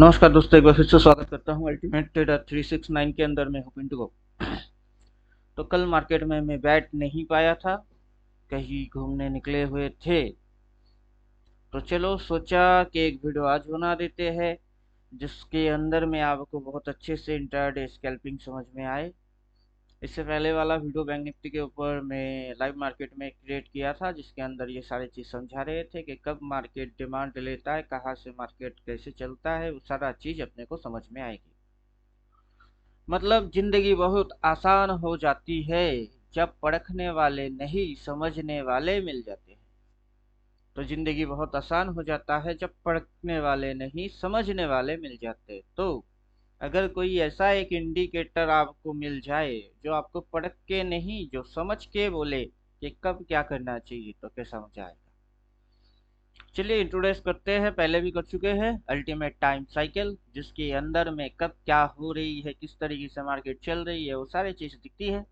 नमस्कार दोस्तों, एक बार फिर से स्वागत करता हूँ अल्टीमेट ट्रेडर 369 के अंदर। मैं हूँ पिंटू को। तो कल मार्केट में मैं बैठ नहीं पाया था, कहीं घूमने निकले हुए थे। तो चलो सोचा कि एक वीडियो आज बना देते हैं जिसके अंदर में आपको बहुत अच्छे से इंट्राडे स्कैल्पिंग समझ में आए। इससे पहले वाला वीडियो बैंक निफ्टी के ऊपर मैं लाइव मार्केट में क्रिएट किया था, जिसके अंदर ये सारी चीज़ समझा रहे थे कि कब मार्केट डिमांड लेता है, कहाँ से मार्केट कैसे चलता है, वो सारा चीज़ अपने को समझ में आएगी। मतलब जिंदगी बहुत आसान हो जाती है जब परखने वाले नहीं समझने वाले मिल जाते हैं। तो जिंदगी बहुत आसान हो जाता है जब परखने वाले नहीं समझने वाले मिल जाते हैं। तो अगर कोई ऐसा एक इंडिकेटर आपको मिल जाए जो आपको परख के नहीं, जो समझ के बोले कि कब क्या करना चाहिए, तो कैसा मजा आएगा। चलिए इंट्रोड्यूस करते हैं, पहले भी कर चुके हैं, अल्टीमेट टाइम साइकिल, जिसके अंदर में कब क्या हो रही है, किस तरीके से मार्केट चल रही है, वो सारी चीज दिखती है।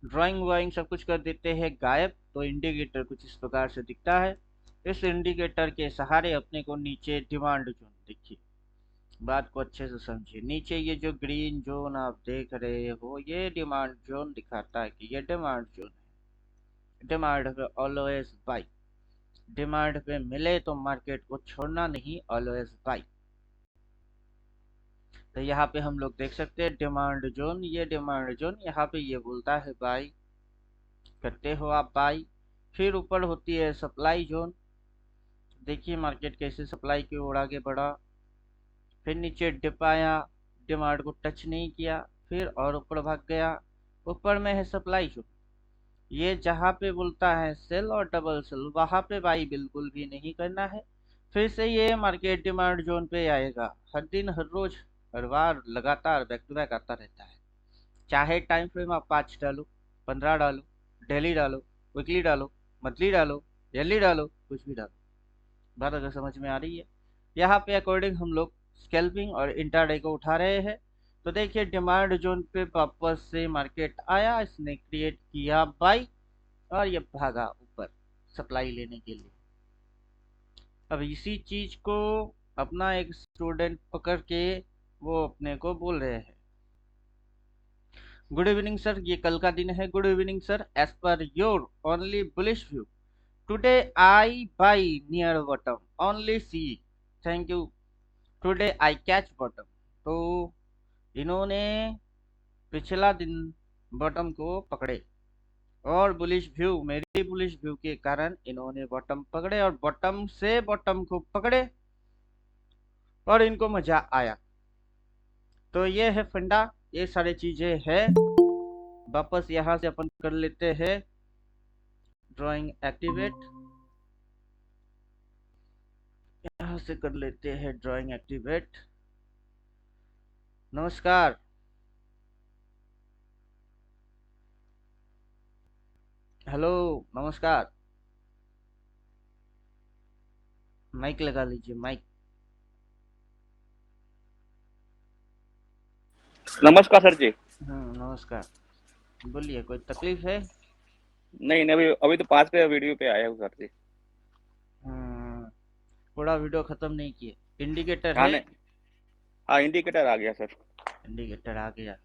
ड्राइंग वाइंग सब कुछ कर देते हैं गायब, तो इंडिकेटर कुछ इस प्रकार से दिखता है। इस इंडिकेटर के सहारे अपने को नीचे डिमांड जोन दिखी। बात को अच्छे से समझिए, नीचे ये जो ग्रीन जोन आप देख रहे हो, ये डिमांड जोन दिखाता है कि ये डिमांड जोन है। डिमांड पे ऑलवेज बाई, डिमांड पे मिले तो मार्केट को छोड़ना नहीं, ऑलवेज बाई। तो यहाँ पे हम लोग देख सकते हैं डिमांड जोन, ये डिमांड जोन यहाँ पे ये बोलता है बाई, करते हो आप बाई। फिर ऊपर होती है सप्लाई जोन, देखिए मार्केट कैसे सप्लाई की ओर आगे बढ़ा। फिर नीचे डिप आया, डिमांड को टच नहीं किया, फिर और ऊपर भाग गया। ऊपर में है सप्लाई जोन, ये जहाँ पे बोलता है सेल और डबल सेल, वहां पे बाई बिल्कुल भी नहीं करना है। फिर से ये मार्केट डिमांड जोन पे आएगा, हर दिन हर रोज हर बार लगातार बैक टू बैक आता रहता है। चाहे टाइम फ्रेम आप 5 डालो, 15 डालो, डेली डालो, वीकली डालो, मंथली डालो, ईयरली डालो, कुछ भी डालो। बात अगर समझ में आ रही है। यहाँ पे अकॉर्डिंग हम लोग स्कैल्पिंग और इंट्राडे को उठा रहे हैं। तो देखिए डिमांड जोन पे वापस से मार्केट आया, इसने क्रिएट किया बाई और ये भागा ऊपर सप्लाई लेने के लिए। अब इसी चीज को अपना एक स्टूडेंट पकड़ के वो अपने को बोल रहे हैं, गुड इवनिंग सर, ये कल का दिन है। Good evening sir, as per your only bullish view today I buy near bottom only see, thank you, today I catch bottom. तो इन्होंने पिछला दिन बॉटम को पकड़े और बुलिश व्यू, मेरी बुलिश व्यू के कारण इन्होंने बॉटम पकड़े और बॉटम से बॉटम को पकड़े और इनको मजा आया। तो ये है फंडा, ये सारी चीजें है। वापस यहाँ से अपन कर लेते हैं ड्राइंग एक्टिवेट, यहाँ से कर लेते हैं ड्राइंग एक्टिवेट। नमस्कार, हेलो, नमस्कार, माइक लगा लीजिए, माइक। नमस्कार सर जी। नमस्कार, बोलिए, कोई तकलीफ है? नहीं नहीं, अभी अभी तो 5 पे वीडियो पे आया हूँ सर जी। हम्म, पूरा वीडियो खत्म नहीं किए? इंडिकेटर हाँ है? नहीं, हाँ इंडिकेटर आ गया सर। इंडिकेटर आ गया।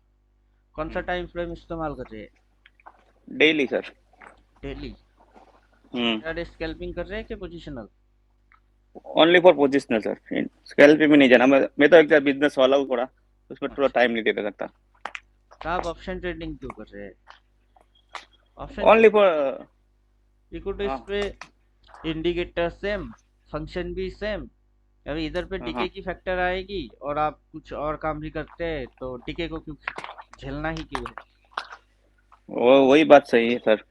कौन सा टाइम फ्रेम इस्तेमाल कर रहे हैं? Daily sir. डेली? हम्म। इंट्राडे स्कैल्पिंग कर रहे हैं कि positional? Only for positional sir, scale पे भी नहीं जाना। मैं तो एक बिजनेस वाला हूँ थोड़ा, उसमें थोड़ा अच्छा, टाइम नहीं देता करता। तो आप ऑप्शन ट्रेडिंग क्यों कर रहे हैं? Option only for. इक्विटीज हाँ पे इंडिकेटर सेम, फंक्शन भी सेम। अभी इधर पे हाँ डीके हाँ, की फैक्टर आएगी और आप कुछ और काम भी करते हैं, तो डीके को क्यों झेलना ही क्यों है? वो वही बात सही है सर।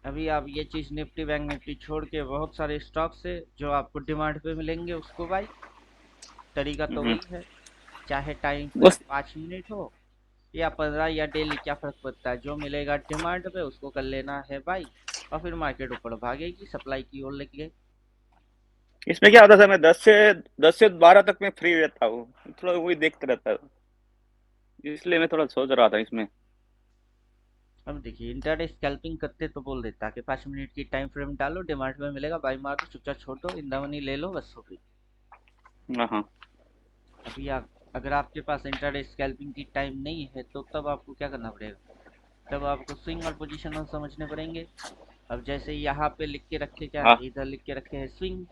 अभी आप ये चीज निफ्टी बैंक निफ्टी छोड़ के बहुत सारे स्टॉक्स है जो आपको डिमांड पे मिलेंगे, उसको भाई तरीका तो हम्म। वही है। चाहे टाइम फ्रेम बस 5 मिनट हो या 15 या डेली, क्या फर्क पड़ता है, जो मिलेगा डिमांड पे उसको कर लेना है भाई। और फिर मार्केट ऊपर भागेगी, सप्लाई की ओर लेके। इसमें क्या होता है सर, मैं 10 से 12 तक मैं फ्री रहता हूँ, थोड़ा वही देखते रहता हूँ, इसलिए मैं थोड़ा सोच रहा था इसमें। अब देखिए इंटरडे स्कैल्पिंग करते तो बोल देता कि 5 मिनट की टाइम फ्रेम डालो, डिमांड में मिलेगा, बाई मार दो, चुपचाप छोड़ दो, इन द मनी ले लो, बस हो गई। हाँ। अभी आप, अगर आपके पास इंट्राडे स्कैल्पिंग की टाइम नहीं है तो तब आपको क्या करना पड़ेगा, तब आपको स्विंग और पोजीशनल समझने पड़ेंगे। अब जैसे यहाँ पे लिख के रखे, क्या हाँ। है, इधर लिख के रखे है स्विंग।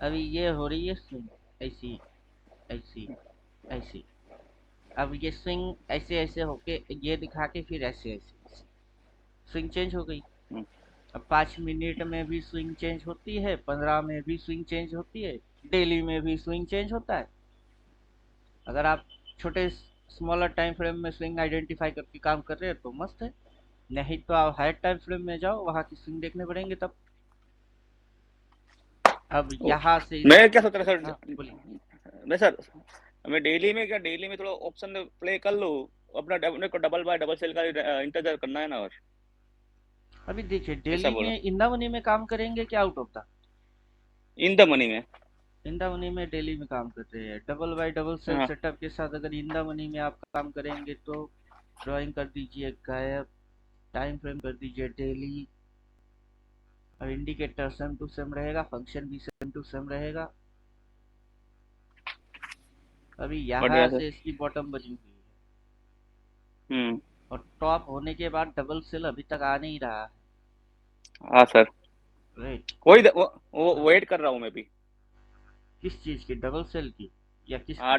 अभी ये हो रही है स्विंग, ऐसी ऐसी ऐसी। अब ये स्विंग ऐसे ऐसे होके ये दिखा के फिर ऐसे ऐसे स्विंग चेंज हो गई। हम्म, अब 5 मिनट में भी स्विंग चेंज होती है, 15 में भी स्विंग चेंज होती है, डेली में भी स्विंग चेंज होता है। अगर आप छोटे स्मॉलर टाइम फ्रेम में स्विंग आइडेंटिफाई करके काम कर रहे हैं तो मस्त है, नहीं तो आप हायर टाइम फ्रेम में जाओ, वहाँ की स्विंग देखने पड़ेंगे तब। अब ओ, यहाँ से इस, मैं क्या सोच रहा हाँ सर, बोलिए। मैं सर, मैं डेली में थोड़ा ऑप्शन प्ले कर लूँ, अपना अपने को डबल बाय डबल सेल का इंतजार करना है ना, और अभी देखिए, ऐसा डेली बोलो, में इंदा मनी में काम करेंगे क्या out of the, in the money में। इंदा मनी में डेली में काम कर रहे हैं, डबल बाय डबल सेल हाँ। सेटअप के साथ अगर इंदा मनी में आप काम करेंगे तो ड्राइंग कर दीजिए गायब, टाइम फ्रेम कर दीजिए डेली, और इंडिकेटर सेम टू सेम रहेगा, फंक्शन भी सेम टू सेम रहेगा। अभी यहाँ बढ़िया सर। से इसकी बॉटम बनी हुई है, हम्म। और टॉप होने के बाद डबल सेल अभी तक आ नहीं रहा है। हाँ सर, राइट। वो हाँ, वेट कर रहा हूँ मैं भी। किस चीज की, डबल सेल की या हाँ, किसकी?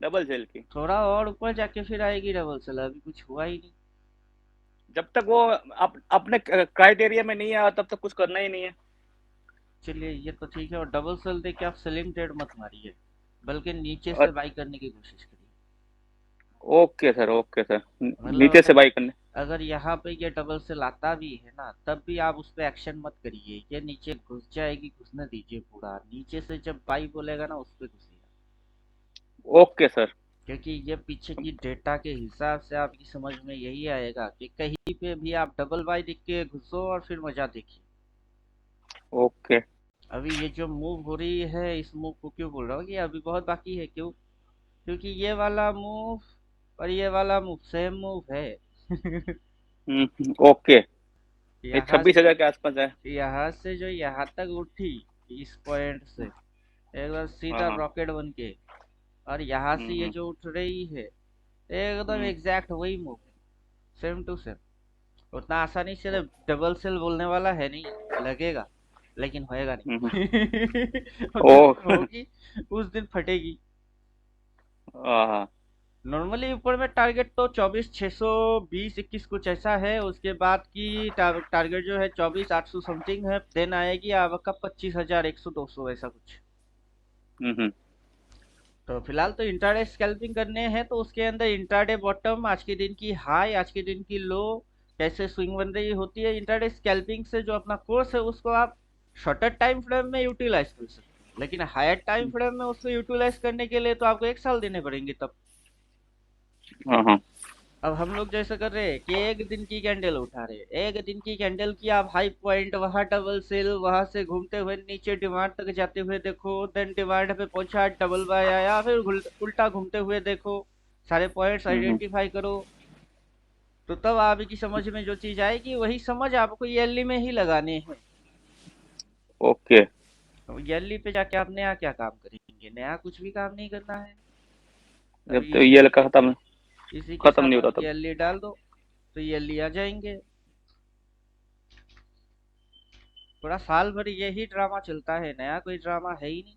डबल सेल की। थोड़ा और ऊपर जाके फिर आएगी डबल सेल, अभी कुछ हुआ ही नहीं। जब तक वो अपने क्राइटेरिया में नहीं आया तब तक कुछ करना ही नहीं है। चलिए ये तो ठीक है, और डबल सेल देके आप सेलिंग ट्रेड मत मारिए, बल्कि नीचे से अ- बाई करने की कोशिश करिए। ओके सर, ओके सर, मतलब नीचे से बाई करने। अगर यहाँ पे ये डबल सेल आता भी है ना, तब भी आप उस पर एक्शन मत करिए, ये नीचे घुस जाएगी, घुसने दीजिए, पूरा नीचे से जब बाई बोलेगा ना उस पर घुसिए। Okay sir. क्योंकि ये पीछे की डेटा के हिसाब से आपकी समझ में यही आएगा कि कहीं पे भी आप डबल बाई दिख के घुसो और फिर मजा देखिए। ओके। अभी ये जो मूव हो रही है, इस मूव को क्यों बोल रहा हूँ कि अभी बहुत बाकी है, क्यों, क्योंकि ये वाला मूव और ये वाला मूव सेम मूव है। ओके। ये यहाँ 26,000 के आसपास है। यहाँ से जो यहाँ तक उठी, इस पॉइंट से एकदम हाँ सीधा हाँ। रॉकेट बन के, और यहाँ से ये हम्म। जो उठ रही है एकदम हम्म। एग्जैक्ट वही मूव, सेम टू सेम। उतना आसानी से डबल सेल बोलने वाला है नहीं, लगेगा लेकिन होएगा हम्म। नहीं। और ओ। जिस दिन होगी उस दिन फटेगी। हाँ। नॉर्मली ऊपर में टारगेट तो 24,620-21 कुछ ऐसा है, उसके बाद की टारगेट जो है 24,800 समथिंग है, देन आएगी आपका 25,100-200 ऐसा कुछ। हम्म। तो फिलहाल तो इंट्राडे स्कैल्पिंग करने हैं, तो उसके अंदर इंट्राडे बॉटम, आज के दिन की हाई, आज के दिन की लो, कैसे स्विंग बन रही होती है, इंट्राडे स्कैल्पिंग से जो अपना कोर्स है उसको आप शॉर्टर टाइम फ्रेम में यूटिलाइज कर सकते हैं, लेकिन हायर टाइम फ्रेम में उसको यूटिलाइज करने के लिए तो आपको 1 साल देने पड़ेंगे तब। हाँ हाँ। अब हम लोग जैसे कर रहे हैं कि एक दिन की कैंडल उठा रहे हैं, एक दिन की कैंडल की आप हाई पॉइंट, वहां डबल सेल, वहां से घूमते हुए नीचे डिमांड तक जाते हुए देखो, देन डिमांड पे पहुंचा, डबल बाय आया, फिर उल्टा घूमते हुए देखो, सारे पॉइंट्स हम्म। आइडेंटिफाई करो। तो तब आपकी समझ में जो चीज आएगी वही समझ आपको ईयरली में ही लगाने हैं। ओके। ईयरली पे जाके आप नया क्या काम करेंगे, नया कुछ भी काम नहीं करना है। जब अभी तो ये इसी के खत्म साथ नहीं आप होता तब। ईयरली डाल दो तो ईयरली आ जाएंगे। पूरा साल भर यही ड्रामा चलता है, नया कोई ड्रामा है ही नहीं।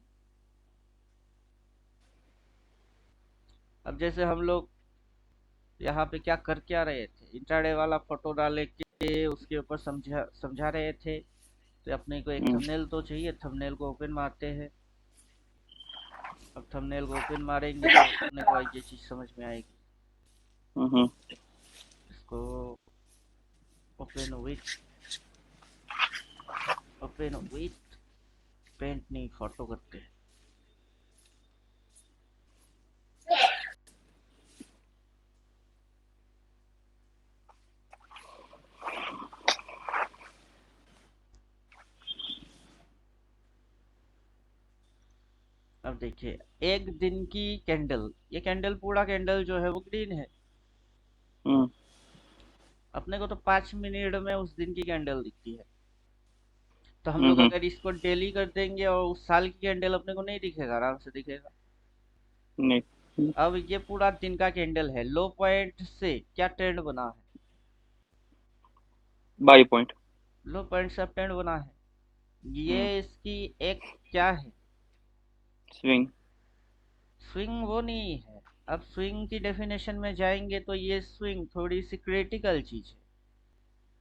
अब जैसे हम लोग यहाँ पे क्या कर क्या रहे थे, इंट्राडे वाला फोटो डाले के उसके ऊपर समझा समझा रहे थे, तो अपने को एक हम्म। थंबनेल तो चाहिए, थंबनेल को ओपन मारते हैं। अब थंबनेल को ओपन मारेंगे तो अपने को ये चीज समझ में आएगी। हम्म। इसको open with, open with paint नहीं, फोटो करते हैं। अब देखिए, एक दिन की कैंडल, ये कैंडल पूरा कैंडल जो है वो ग्रीन है। हम्म। अपने को तो 5 मिनट में उस दिन की कैंडल दिखती है। तो हम लोग हम्म। अगर इसको डेली कर देंगे और उस साल की कैंडल अपने को नहीं दिखेगा, आराम से दिखेगा। नहीं। अब ये पूरा दिन का कैंडल है, लो पॉइंट से क्या ट्रेंड बना है? By point. लो पॉइंट से अब ट्रेंड बना है। ये इसकी एक क्या है? स्विंग। स्विंग वो नहीं है। अब स्विंग की डेफिनेशन में जाएंगे तो ये स्विंग थोड़ी सी क्रिटिकल चीज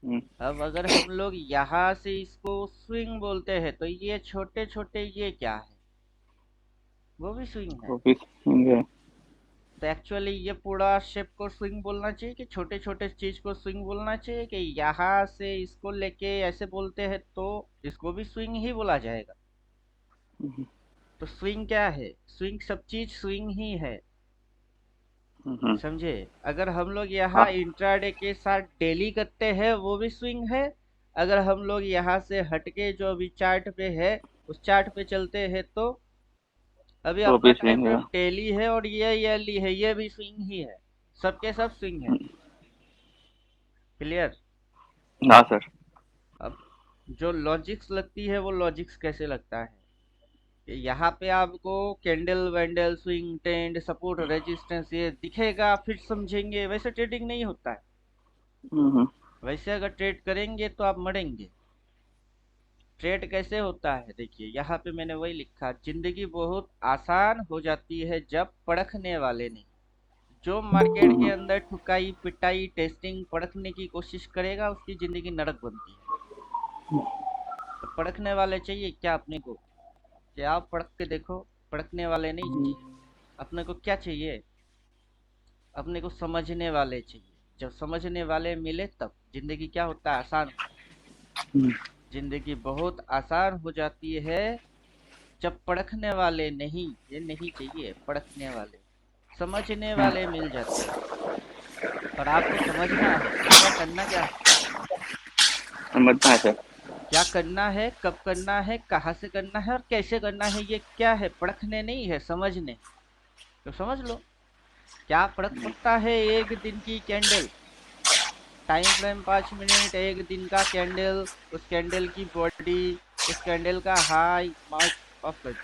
हम्म। है। अब अगर हम लोग यहाँ से इसको स्विंग बोलते हैं तो ये छोटे छोटे ये क्या है? वो भी स्विंग है। वो भी स्विंग है। तो एक्चुअली ये पूरा शेप को स्विंग बोलना चाहिए कि छोटे छोटे चीज को स्विंग बोलना चाहिए, कि यहाँ से इसको लेके ऐसे बोलते हैं तो इसको भी स्विंग ही बोला जाएगा? हम्म। तो स्विंग क्या है? स्विंग सब चीज स्विंग ही है, हम्म। समझे? अगर हम लोग यहाँ हाँ। इंट्राडे के साथ डेली करते हैं वो भी स्विंग है। अगर हम लोग यहाँ से हटके जो अभी चार्ट पे है उस चार्ट पे चलते हैं तो अभी वो अपना भी टाइम स्विंग है। फ्रेम डेली है और ये ईयरली है, ये भी स्विंग ही है। सबके सब स्विंग है। क्लियर? हाँ सर। अब जो लॉजिक्स लगती है वो लॉजिक्स कैसे लगता है कि यहाँ पे आपको candle vandal swing trend support resistance ये दिखेगा फिर समझेंगे, वैसे ट्रेडिंग नहीं होता है। हम्म। वैसे अगर ट्रेड करेंगे तो आप मरेंगे। ट्रेड कैसे होता है देखिए, यहाँ पे मैंने वही लिखा, जिंदगी बहुत आसान हो जाती है जब परखने वाले नहीं। जो मार्केट के हम्म। अंदर ठुकाई पिटाई टेस्टिंग परखने की कोशिश करेगा उसकी जिंदगी नरक बनती है। तो परखने वाले चाहिए क्या अपने को? कि आप परख के देखो। परखने वाले नहीं चाहिए। अपने को क्या चाहिए? अपने को समझने वाले चाहिए। जब समझने वाले मिले तब जिंदगी क्या होता है? आसान होता है। हम्म। जिंदगी बहुत आसान हो जाती है जब परखने वाले नहीं, ये नहीं चाहिए, परखने वाले समझने वाले मिल जाते हैं। और आपको समझना है कि क्या करना क्या है। समझना है सर। क्या करना है, कब करना है, कहाँ से करना है और कैसे करना है, ये क्या है? परखने नहीं है, समझने। तो समझ लो। क्या फर्क पड़ता है एक दिन की कैंडल, टाइम फ्रेम 5 मिनट, एक दिन का कैंडल, उस कैंडल की बॉडी, उस कैंडल का हाई, माइक ऑफ कर दो।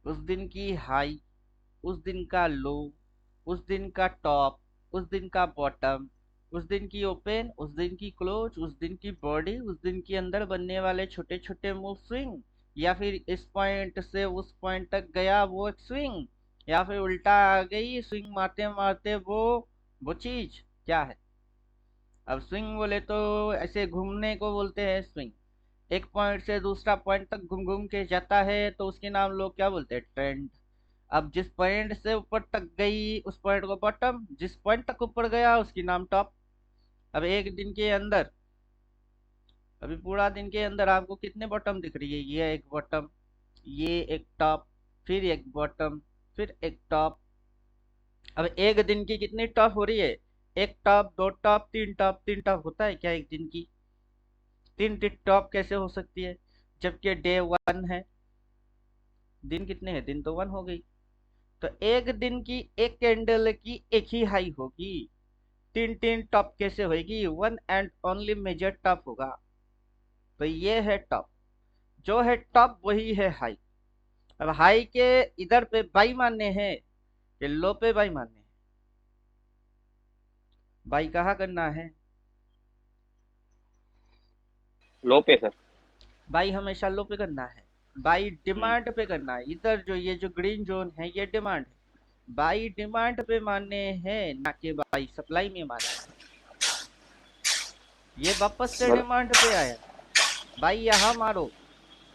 उस दिन की हाई, उस दिन का लो, उस दिन का टॉप, उस दिन का बॉटम, उस दिन की ओपन, उस दिन की क्लोज, उस दिन की बॉडी, उस दिन के अंदर बनने वाले छोटे छोटे मूव स्विंग, या फिर इस पॉइंट से उस पॉइंट तक गया वो एक स्विंग, या फिर उल्टा आ गई स्विंग मारते मारते वो चीज क्या है? अब स्विंग बोले तो ऐसे घूमने को बोलते हैं स्विंग। एक पॉइंट से दूसरा पॉइंट तक घूम घूम के जाता है तो उसके नाम लोग क्या बोलते हैं? ट्रेंड। अब जिस पॉइंट से ऊपर तक गई उस पॉइंट को बॉटम, जिस पॉइंट तक ऊपर गया उसकी नाम टॉप। अब एक दिन के अंदर, अभी पूरा दिन के अंदर आपको कितने बॉटम दिख रही है? ये एक बॉटम, ये एक टॉप, फिर एक बॉटम, फिर एक टॉप। अब एक दिन की कितनी टॉप हो रही है? एक टॉप, दो टॉप, तीन टॉप। तीन टॉप होता है क्या एक दिन की? तीन टॉप कैसे हो सकती है जबकि डे वन है? दिन कितने हैं? दिन तो वन हो गई। तो एक दिन की एक कैंडल की एक ही हाई होगी, तीन तीन टॉप कैसे होगी? One and only major top होगा। तो ये है टॉप, जो है टॉप वही है हाई। अब हाई के इधर पे बाई मानने हैं कि लो पे बाई मानने हैं? बाई कहाँ करना है? लो पे सर। बाई हमेशा लो पे करना है। By hmm. डिमांड पे करना है। इधर जो ये जो ग्रीन जोन है ये डिमांड है। बाई डिमांड पे मानने हैं ना कि बाई सप्लाई में मानने हैं। ये वापस से बड़ा। डिमांड पे आया, बाई यहाँ मारो,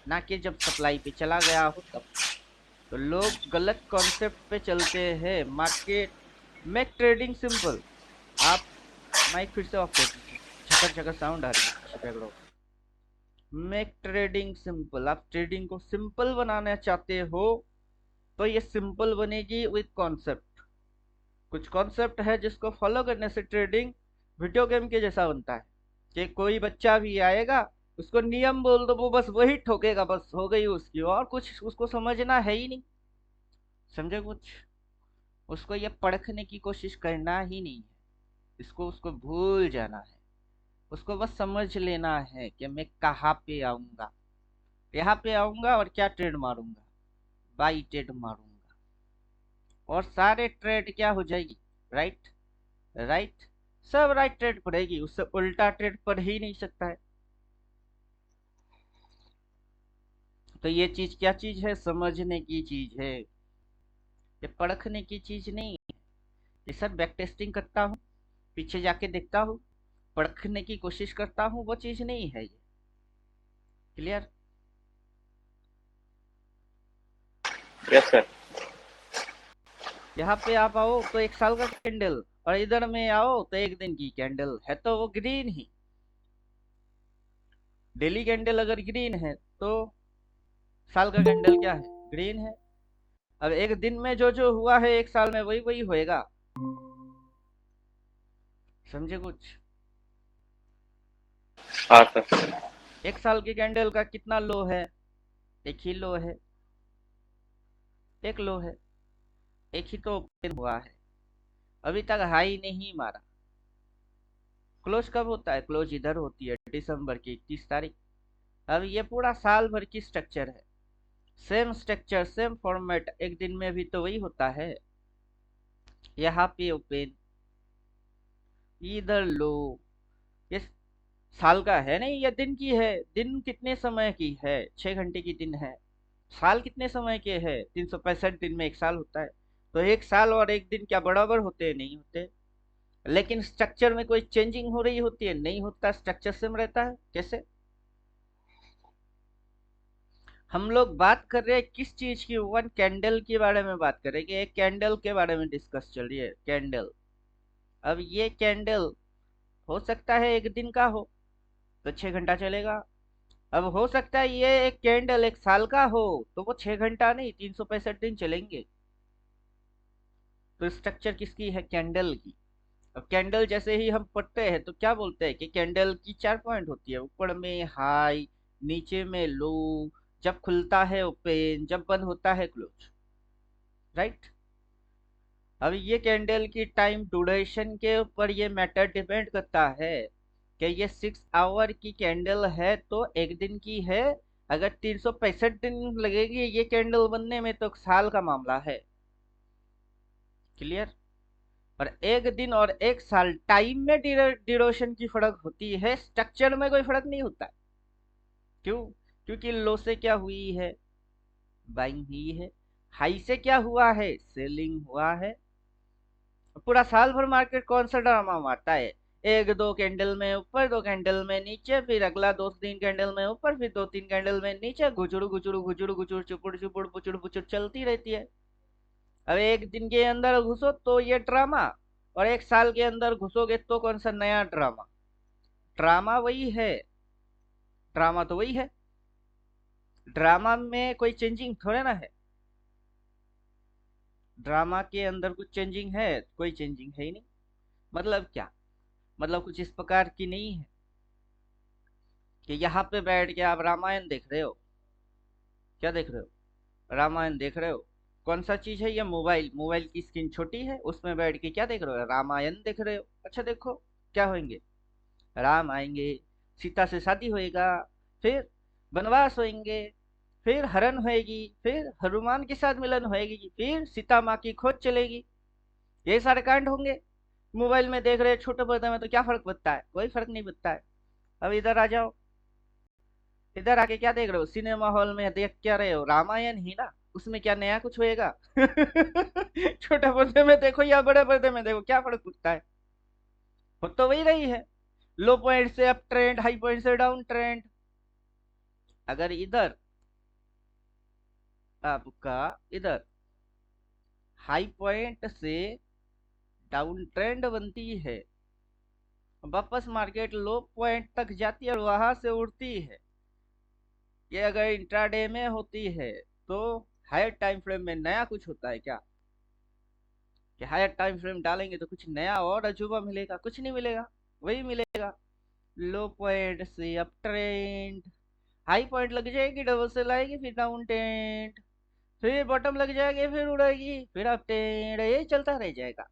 ना कि जब सप्लाई पे चला गया हो तब। तो लोग गलत कॉन्सेप्ट पे चलते हैं। Market make trading simple. आप माइक फिर से ऑफ कर दीजिए, झकर झकर साउंड आ रही है पीछे बैकग्राउंड। Make trading simple. आप ट्रेडिंग को सिंपल बनाना चाहते हो तो ये सिंपल बनेगी विद कॉन्सेप्ट। कुछ कॉन्सेप्ट है जिसको फॉलो करने से ट्रेडिंग वीडियो गेम के जैसा बनता है, कि कोई बच्चा भी आएगा उसको नियम बोल दो वो बस वही ठोकेगा, बस हो गई उसकी, और कुछ उसको समझना है ही नहीं। समझे कुछ? उसको ये परखने की कोशिश करना ही नहीं है। इसको उसको भूल जाना है। उसको बस समझ लेना है कि मैं कहाँ पे आऊंगा, यहाँ पे आऊंगा और क्या ट्रेड मारूंगा, बाई ट्रेड मारूंगा, और सारे ट्रेड क्या हो जाएगी, राइट, राइट, सब राइट ट्रेड पड़ेगी, उससे उल्टा ट्रेड पड़ ही नहीं सकता है। तो ये चीज क्या चीज है, समझने की चीज है, ये परखने की चीज नहीं है। ये सब बैक टेस्टिंग करता हूँ, पीछे जाके देखता हूँ, परखने की कोशिश करता हूँ, वो चीज नहीं है ये। क्लियर? Yes sir. यहाँ पे आप आओ तो 1 साल का कैंडल, और इधर में आओ तो 1 दिन की कैंडल है, तो वो ग्रीन ही। डेली कैंडल अगर ग्रीन है तो साल का कैंडल क्या है, ग्रीन है। अब एक दिन में जो जो हुआ है 1 साल में वही वही होएगा। समझे कुछ? हाँ सर। 1 साल की कैंडल का कितना लो है, एक ही लो है, एक लो है, एक ही तो ओपन हुआ है, अभी तक हाई नहीं मारा। क्लोज कब होता है, क्लोज इधर होती है दिसंबर की 31 तारीख। अब ये पूरा साल भर की स्ट्रक्चर है, सेम स्ट्रक्चर सेम फॉर्मेट, एक दिन में भी तो वही होता है। यहाँ पे ओपन, इधर लो, ये साल का है नहीं, ये दिन की है। दिन कितने समय की है, 6 घंटे की दिन है। साल कितने समय के है, 365 दिन में 1 साल होता है। तो 1 साल और एक दिन क्या बराबर होते हैं, नहीं होते। लेकिन स्ट्रक्चर में कोई चेंजिंग हो रही होती है, नहीं होता, स्ट्रक्चर सेम रहता है। कैसे? हम लोग बात कर रहे हैं किस चीज की, वन कैंडल के बारे में बात कर रहे हैं, कि एक कैंडल के बारे में डिस्कस चल रही है, कैंडल। अब ये कैंडल हो सकता है एक दिन का हो तो 6 घंटा चलेगा। अब हो सकता है ये एक कैंडल 1 साल का हो तो वो 6 घंटा नहीं, 365 दिन चलेंगे। तो स्ट्रक्चर किसकी है, कैंडल की। अब कैंडल जैसे ही हम पढ़ते हैं तो क्या बोलते हैं कि कैंडल की 4 पॉइंट होती है, ऊपर में हाई, नीचे में लो, जब खुलता है ओपन, जब बंद होता है क्लोज, राइट। अब ये कैंडल की टाइम ड्यूरेशन के ऊपर ये मैटर डिपेंड करता है कि ये 6 आवर की कैंडल है तो एक दिन की है। अगर 365 दिन लगेगी ये कैंडल बनने में तो साल का मामला है। क्लियर? और एक दिन और 1 साल टाइम में ड्यूरेशन की फर्क होती है, स्ट्रक्चर में कोई फर्क नहीं होता। क्यों? क्योंकि लो से क्या हुई है, बाइंग हुई है। हाई से क्या हुआ है, सेलिंग हुआ है। पूरा साल भर मार्केट कौन सा ड्रामा मारता है, एक दो कैंडल में ऊपर, दो कैंडल में नीचे, फिर अगला 2 3 कैंडल में ऊपर, फिर 2 3 कैंडल में नीचे, घुचुड़ घुचुड़ घुचुड़ घुचुड़ चुपुड़ चुपुड़ पुचुड़ पुचुड़ चलती रहती है। अब एक दिन के अंदर घुसो तो ये ड्रामा, और 1 साल के अंदर घुसोगे तो कौन सा नया ड्रामा। ड्रामा वही है, ड्रामा तो वही है, ड्रामा में कोई चेंजिंग थोड़े ना है। ड्रामा के अंदर कुछ चेंजिंग है, कोई चेंजिंग है ही नहीं। मतलब क्या, मतलब कुछ इस प्रकार की नहीं है कि यहाँ पे बैठ के आप रामायण देख रहे हो। क्या देख रहे हो, रामायण देख रहे हो। कौन सा चीज है ये, मोबाइल, मोबाइल की स्क्रीन छोटी है, उसमें बैठ के क्या देख रहे हो, रामायण देख रहे हो। अच्छा देखो, क्या होंगे, राम आएंगे, सीता से शादी होएगा, फिर वनवास होएंगे, फिर हरण होएगी, फिर हनुमान के साथ मिलन होएगी, फिर सीता माँ की खोज चलेगी, ये सारे कांड होंगे। मोबाइल में देख रहे हो छोटे पर्दे में तो क्या फर्क पड़ता है, कोई फर्क नहीं पड़ता है। अब इधर आ जाओ, इधर आके क्या देख रहे हो, सिनेमा हॉल में देख क्या रहे हो, रामायण ही ना, उसमें क्या नया कुछ होएगा। छोटे पर्दे में देखो या बड़े पर्दे में देखो, क्या फर्क पड़ता है, हो तो वही रही है। लो पॉइंट से अप ट्रेंड, हाई पॉइंट से डाउन ट्रेंड। अगर इधर आपका, इधर हाई पॉइंट से डाउन ट्रेंड बनती है, वापस मार्केट लो पॉइंट तक जाती है और वहां से उड़ती है, ये अगर इंट्राडे में होती है तो हायर टाइम फ्रेम में नया कुछ होता है क्या, कि हायर टाइम फ्रेम डालेंगे तो कुछ नया और अजूबा मिलेगा, कुछ नहीं मिलेगा, वही मिलेगा। लो पॉइंट से अप ट्रेंड, हाई पॉइंट लग जाएगी, डबल सेल आएगी, फिर डाउन ट्रेंड, फिर बॉटम लग जाएगी, फिर उड़ेगी, फिर अप ट्रेंड, ये चलता रह जाएगा।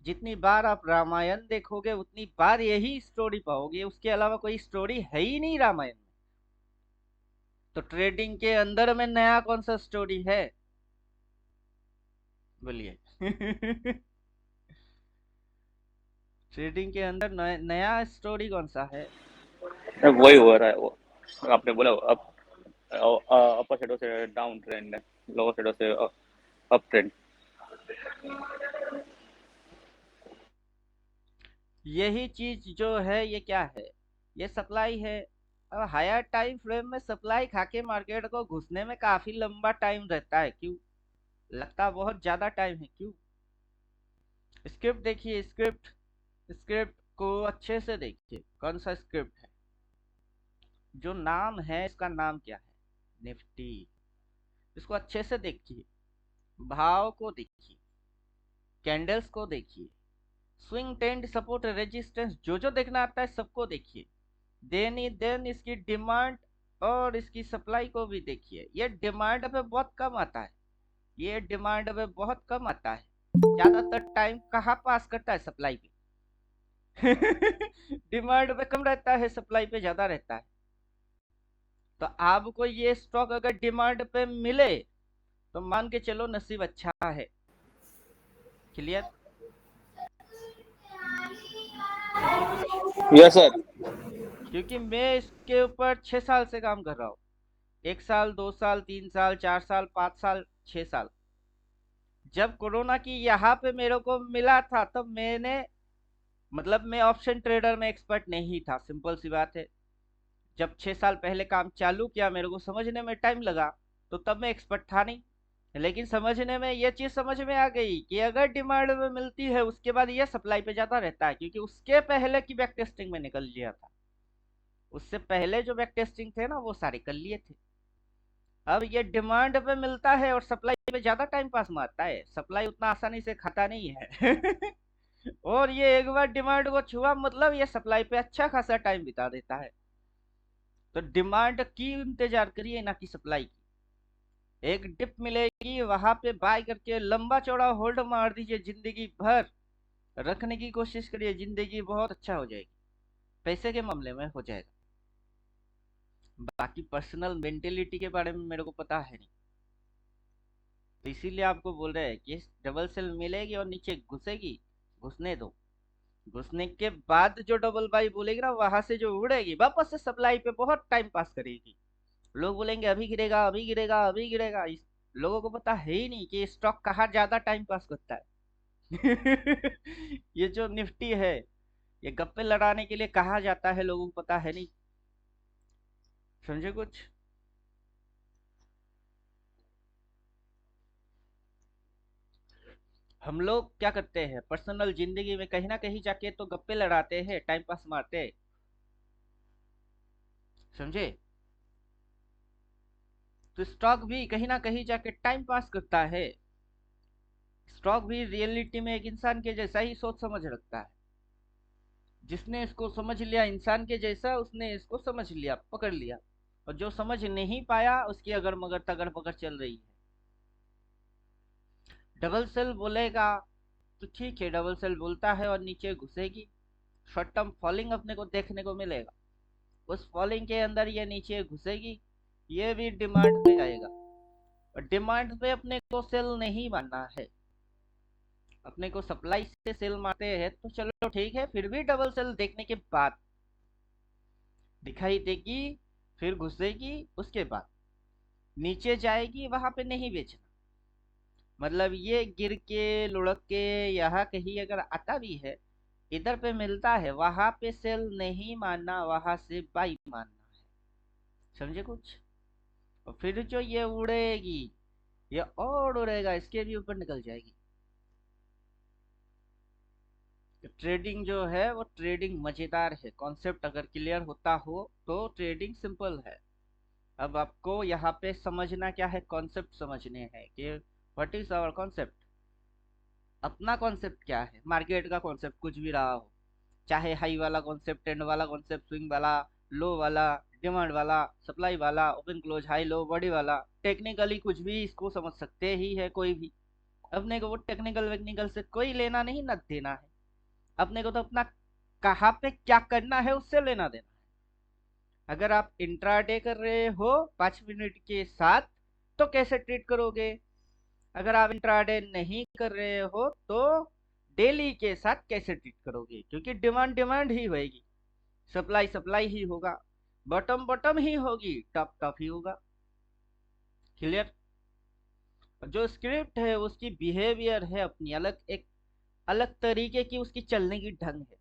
जितनी बार आप रामायण देखोगे उतनी बार यही स्टोरी पाओगे, उसके अलावा कोई स्टोरी है ही नहीं रामायण में। तो ट्रेडिंग के अंदर में नया कौन सा स्टोरी है, बोलिए। ट्रेडिंग के अंदर नया स्टोरी कौन सा है। वही हो रहा है वो, आपने बोला अप अपर शेडो से डाउन ट्रेंड है, लोअर शेडो से अप ट्रेंड। यही चीज जो है ये क्या है, ये सप्लाई है। अब हायर टाइम फ्रेम में सप्लाई खाके मार्केट को घुसने में काफी लंबा टाइम रहता है, क्यों लगता बहुत ज्यादा टाइम है, क्यों। स्क्रिप्ट देखिए, स्क्रिप्ट, स्क्रिप्ट को अच्छे से देखिए, कौन सा स्क्रिप्ट है, जो नाम है इसका नाम क्या है, निफ्टी। इसको अच्छे से देखिए, भाव को देखिए, कैंडल्स को देखिए, स्विंग ट्रेंड, सपोर्ट, रेजिस्टेंस, जो जो देखना आता है सबको देखिए। देन इसकी डिमांड और इसकी सप्लाई को भी देखिए। ये डिमांड पे बहुत कम आता है, ये डिमांड पे बहुत कम आता है। ज्यादातर टाइम कहाँ पास करता है, सप्लाई पे। डिमांड पे कम रहता है, सप्लाई पे ज्यादा रहता है। तो आपको ये स्टॉक अगर डिमांड पे मिले तो मान के चलो नसीब अच्छा है। क्लियर, समझे कुछ। Yes sir. क्योंकि मैं इसके ऊपर 6 साल से काम कर रहा हूँ। 1 साल, 2 साल, 3 साल, 4 साल, 5 साल, 6 साल। जब कोरोना की यहाँ पे मेरे को मिला था तब मैंने, मतलब मैं ऑप्शन ट्रेडर में एक्सपर्ट नहीं था, सिंपल सी बात है। जब 6 साल पहले काम चालू किया मेरे को समझने में टाइम लगा, तो तब मैं एक्सपर्ट था नहीं। लेकिन समझने में ये चीज समझ में आ गई कि अगर डिमांड में मिलती है उसके बाद ये सप्लाई पे जाता रहता है, क्योंकि उसके पहले की बैक टेस्टिंग में निकल लिया था। उससे पहले जो बैक टेस्टिंग थे ना वो सारे कर लिए थे। अब ये डिमांड पे मिलता है और सप्लाई पे ज्यादा टाइम पास मारता है, सप्लाई उतना आसानी से खाता नहीं है। और ये एक बार डिमांड को छुआ मतलब ये सप्लाई पे अच्छा खासा टाइम बिता देता है। तो डिमांड की इंतजार करिए, ना कि सप्लाई की। एक डिप मिलेगी वहां पे बाय करके लंबा चौड़ा होल्ड मार दीजिए, जिंदगी भर रखने की कोशिश करिए, जिंदगी बहुत अच्छा हो जाएगी, पैसे के मामले में हो जाएगा। बाकी पर्सनल मेंटेलिटी के बारे में मेरे को पता है नहीं, तो इसीलिए आपको बोल रहे हैं कि डबल सेल मिलेगी और नीचे घुसेगी, घुसने दो। घुसने के बाद जो डबल बाई बोलेगी ना वहां से जो उड़ेगी वापस से सप्लाई पे बहुत टाइम पास करेगी। लोग बोलेंगे अभी गिरेगा, अभी गिरेगा, अभी गिरेगा। लोगों को पता है ही नहीं कि स्टॉक कहाँ ज्यादा टाइम पास करता है। ये जो निफ्टी है ये गप्पे लड़ाने के लिए कहा जाता है, लोगों को पता है नहीं, समझे कुछ। हम लोग क्या करते हैं पर्सनल जिंदगी में, कहीं ना कहीं जाके तो गप्पे लड़ाते हैं, टाइम पास मारते हैं, समझे। तो स्टॉक भी कहीं ना कहीं जाके टाइम पास करता है। स्टॉक भी रियलिटी में एक इंसान के जैसा ही सोच समझ रखता है। जिसने इसको समझ लिया इंसान के जैसा, उसने इसको समझ लिया, पकड़ लिया। और जो समझ नहीं पाया उसकी अगर मगर तगड़ पकड़ चल रही है। डबल सेल बोलेगा तो ठीक है, डबल सेल बोलता है और नीचे घुसेगी, शॉर्ट टर्म फॉलिंग अपने को देखने को मिलेगा। उस फॉलिंग के अंदर ये नीचे घुसेगी, ये भी डिमांड पे आएगा। और डिमांड पे अपने को सेल नहीं मानना है, अपने को सप्लाई से सेल मारते हैं तो चलो ठीक है, फिर भी डबल सेल देखने के बाद दिखाई देगी, फिर घुसेगी, उसके बाद नीचे जाएगी, वहां पे नहीं बेचना। मतलब ये गिर के लुढ़क के यहाँ कहीं अगर आता भी है, इधर पे मिलता है, वहां पे सेल नहीं मानना, वहां से बाई मानना है, समझे कुछ। और फिर जो ये उड़ेगी, ये और उड़ेगा, इसके भी ऊपर निकल जाएगी। तो ट्रेडिंग जो है वो ट्रेडिंग मजेदार है, कॉन्सेप्ट अगर क्लियर होता हो तो ट्रेडिंग सिंपल है। अब आपको यहाँ पे समझना क्या है, कॉन्सेप्ट समझने हैं कि व्हाट इज आवर कॉन्सेप्ट। अपना कॉन्सेप्ट क्या है, मार्केट का कॉन्सेप्ट कुछ भी रहा हो, चाहे हाई वाला कॉन्सेप्ट, ट्रेंड वाला कॉन्सेप्ट, स्विंग वाला, लो वाला, डिमांड वाला, सप्लाई वाला, open close, high low, body वाला, टेक्निकली कुछ भी इसको समझ सकते ही है कोई भी। अपने को वो टेक्निकल वेक्निकल से कोई लेना नहीं ना देना है। अपने को तो अपना कहाँ पे क्या करना है उससे लेना देना है। अगर आप इंट्राडे कर रहे हो 5 मिनट के साथ तो कैसे ट्रीट करोगे? अगर आप इंट्राडे नहीं कर रहे हो तो डेली के साथ कैसे ट्रीट करोगे? क्योंकि डिमांड डिमांड ही होगी, सप्लाई सप्लाई ही होगा, बॉटम बॉटम ही होगी, टॉप टॉप ही होगा। क्लियर? जो स्क्रिप्ट है उसकी बिहेवियर है अपनी अलग, एक अलग तरीके की उसकी चलने की ढंग है।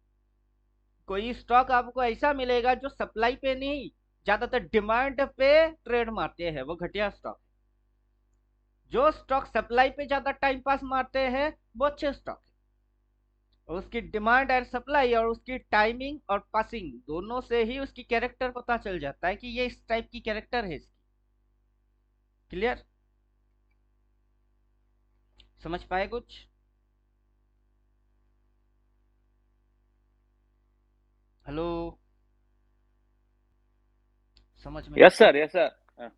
कोई स्टॉक आपको ऐसा मिलेगा जो सप्लाई पे नहीं, ज्यादातर डिमांड पे ट्रेड मारते हैं, वो घटिया स्टॉक है। जो स्टॉक सप्लाई पे ज्यादा टाइम पास मारते हैं वो अच्छे स्टॉक है। उसकी डिमांड एंड सप्लाई और उसकी टाइमिंग और पासिंग दोनों से ही उसकी कैरेक्टर पता चल जाता है कि ये इस टाइप की कैरेक्टर है इसकी। क्लियर? समझ पाए कुछ? हेलो? समझ में यस आता? Sir, yes sir.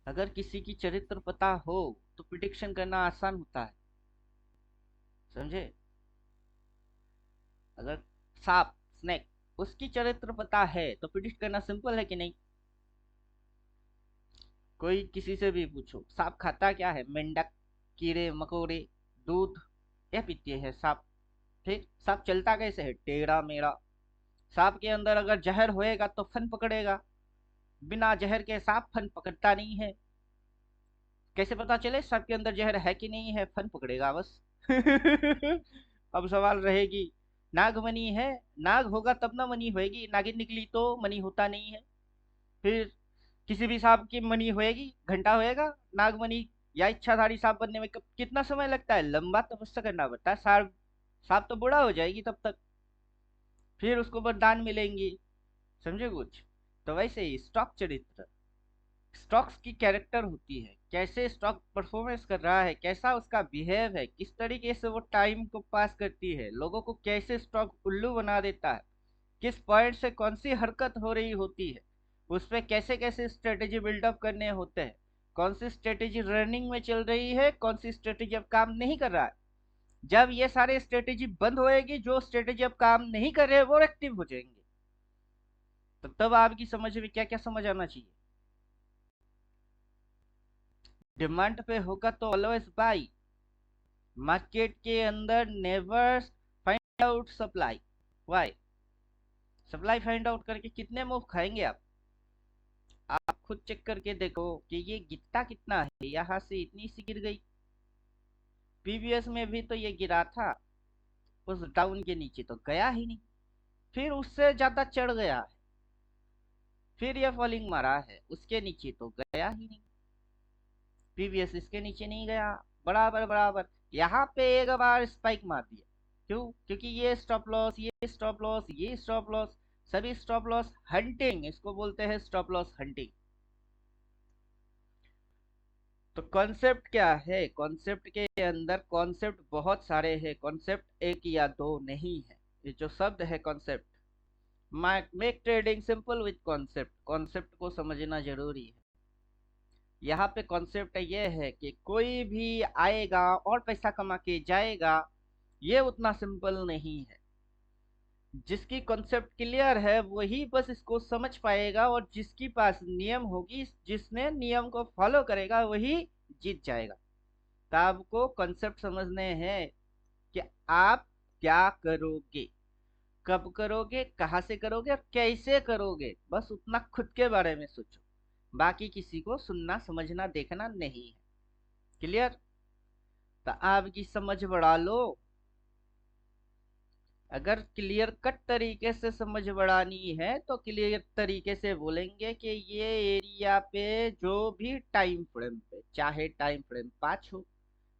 अगर किसी की चरित्र पता हो तो प्रिडिक्शन करना आसान होता है। समझे? अगर सांप, स्नेक, उसकी चरित्र पता है तो प्रिडिक्ट करना सिंपल है कि नहीं? कोई किसी से भी पूछो सांप खाता क्या है, मेंढक, कीड़े मकोड़े, दूध, यह पीते हैं सांप। ठीक, सांप चलता कैसे है, टेढ़ा मेढ़ा। सांप के अंदर अगर जहर होएगा तो फन पकड़ेगा, बिना जहर के सांप फन पकड़ता नहीं है। कैसे पता चले सांप के अंदर जहर है कि नहीं है? फन पकड़ेगा बस। अब सवाल रहेगी, नागमणि है, नाग होगा तब ना मणि होएगी, नागिन निकली तो मणि होता नहीं है। फिर किसी भी सांप की मणि होएगी, घंटा होएगा? नागमणि या इच्छाधारी सांप बनने में कितना समय लगता है? लंबा तपस्या करना पड़ता है। सांप सांप तो बूढ़ा हो जाएगी तब तक, फिर उसको वरदान मिलेंगी। समझे कुछ? तो वैसे ही स्टॉक चरित्र, स्टॉक्स की कैरेक्टर होती है, कैसे स्टॉक परफॉर्मेंस कर रहा है, कैसा उसका बिहेव है, किस तरीके से वो टाइम को पास करती है, लोगों को कैसे स्टॉक उल्लू बना देता है, किस पॉइंट से कौन सी हरकत हो रही होती है, उस पर कैसे कैसे स्ट्रेटेजी बिल्डअप करने होते हैं, कौन सी स्ट्रेटेजी रनिंग में चल रही है, कौन सी स्ट्रेटेजी अब काम नहीं कर रहा है। जब ये सारे स्ट्रेटेजी बंद होएगी, जो स्ट्रेटेजी अब काम नहीं कर रहे वो एक्टिव हो जाएंगे। तो तब आपकी समझ में क्या क्या समझ आना चाहिए? डिमांड पे होगा तो ऑलवेज बाई। मार्केट के अंदर never find out supply. Why? Supply find out करके कितने मूव खाएंगे आप खुद चेक करके देखो कि ये गिरता कितना है, यहाँ से इतनी सी गिर गई। पीवीएस में भी तो ये गिरा था, उस डाउन के नीचे तो गया ही नहीं, फिर उससे ज्यादा चढ़ गया है, फिर ये फॉलिंग मारा है, उसके नीचे तो गया ही नहीं। पीवीएस इसके नीचे नहीं गया, बराबर बराबर यहाँ पे एक बार स्पाइक मार दिया। क्यों? क्योंकि ये स्टॉप लॉस, ये स्टॉप लॉस, ये स्टॉप लॉस, सभी स्टॉप लॉस हंटिंग, इसको बोलते हैं स्टॉप लॉस हंटिंग। तो कॉन्सेप्ट क्या है? कॉन्सेप्ट के अंदर कॉन्सेप्ट बहुत सारे हैं, कॉन्सेप्ट एक या दो नहीं है। ये जो शब्द है concept, make trading simple with concept, concept को समझना जरूरी है। यहाँ पे कॉन्सेप्ट ये है कि कोई भी आएगा और पैसा कमा के जाएगा, ये उतना सिंपल नहीं है। जिसकी कॉन्सेप्ट क्लियर है वही बस इसको समझ पाएगा, और जिसकी पास नियम होगी, जिसने नियम को फॉलो करेगा वही जीत जाएगा। तो आपको कॉन्सेप्ट समझने हैं कि आप क्या करोगे, कब करोगे, कहाँ से करोगे और कैसे करोगे, बस उतना खुद के बारे में सोचो। बाकी किसी को सुनना समझना देखना नहीं है। क्लियर? तो आपकी समझ बढ़ा लो। अगर क्लियर कट तरीके से समझ बढ़ानी है तो क्लियर तरीके से बोलेंगे कि ये एरिया पे जो भी टाइम फ्रेम पे, चाहे टाइम फ्रेम 5 हो,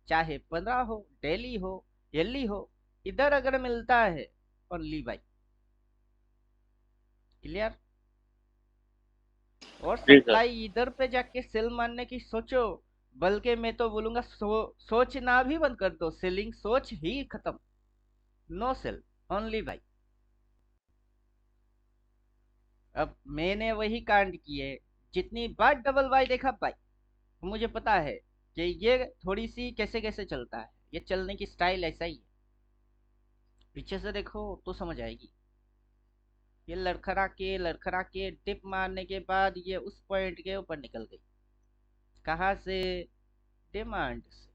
चाहे 15 हो, डेली हो, yearly हो, इधर अगर मिलता है ओनली बाई। क्लियर? और जी सर। सप्लाई इधर पे जाके सेल मारने की सोचो, बल्कि मैं तो बोलूंगा सोचना भी बंद कर दो, सेलिंग सोच ही खत्म। No sell, only buy. अब मैंने वही कांड किए, जितनी बार डबल बाई देखा बाई, मुझे पता है कि ये थोड़ी सी कैसे कैसे चलता है, ये चलने की स्टाइल ऐसा ही है। पीछे से देखो तो समझ आएगी। ये लड़खड़ा के टिप मारने के बाद ये उस पॉइंट के ऊपर निकल गई। कहाँ से? डिमांड से।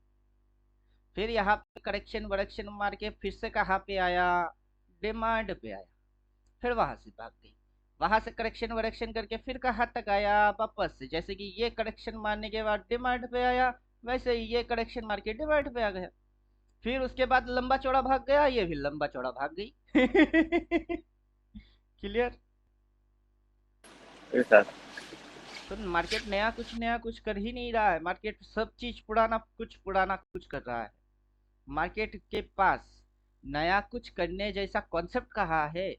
फिर यहाँ पे करेक्शन वरेक्शन मार के फिर से कहाँ पे आया? डिमांड पे आया। फिर वहां से भाग गई। वहां से करेक्शन वरेक्शन करके फिर कहाँ तक आया? वापस से। जैसे कि ये करेक्शन मारने के बाद डिमांड पे आया, वैसे ही ये करेक्शन मार के डिमांड पे आ गया। फिर उसके बाद लंबा चौड़ा भाग गया, ये भी लंबा चौड़ा भाग गई। क्लियर? ऐसा। तो मार्केट नया कुछ कर ही नहीं रहा है। मार्केट सब चीज पुराना कुछ कर रहा है। मार्केट के पास नया कुछ करने जैसा कॉन्सेप्ट कहाँ है?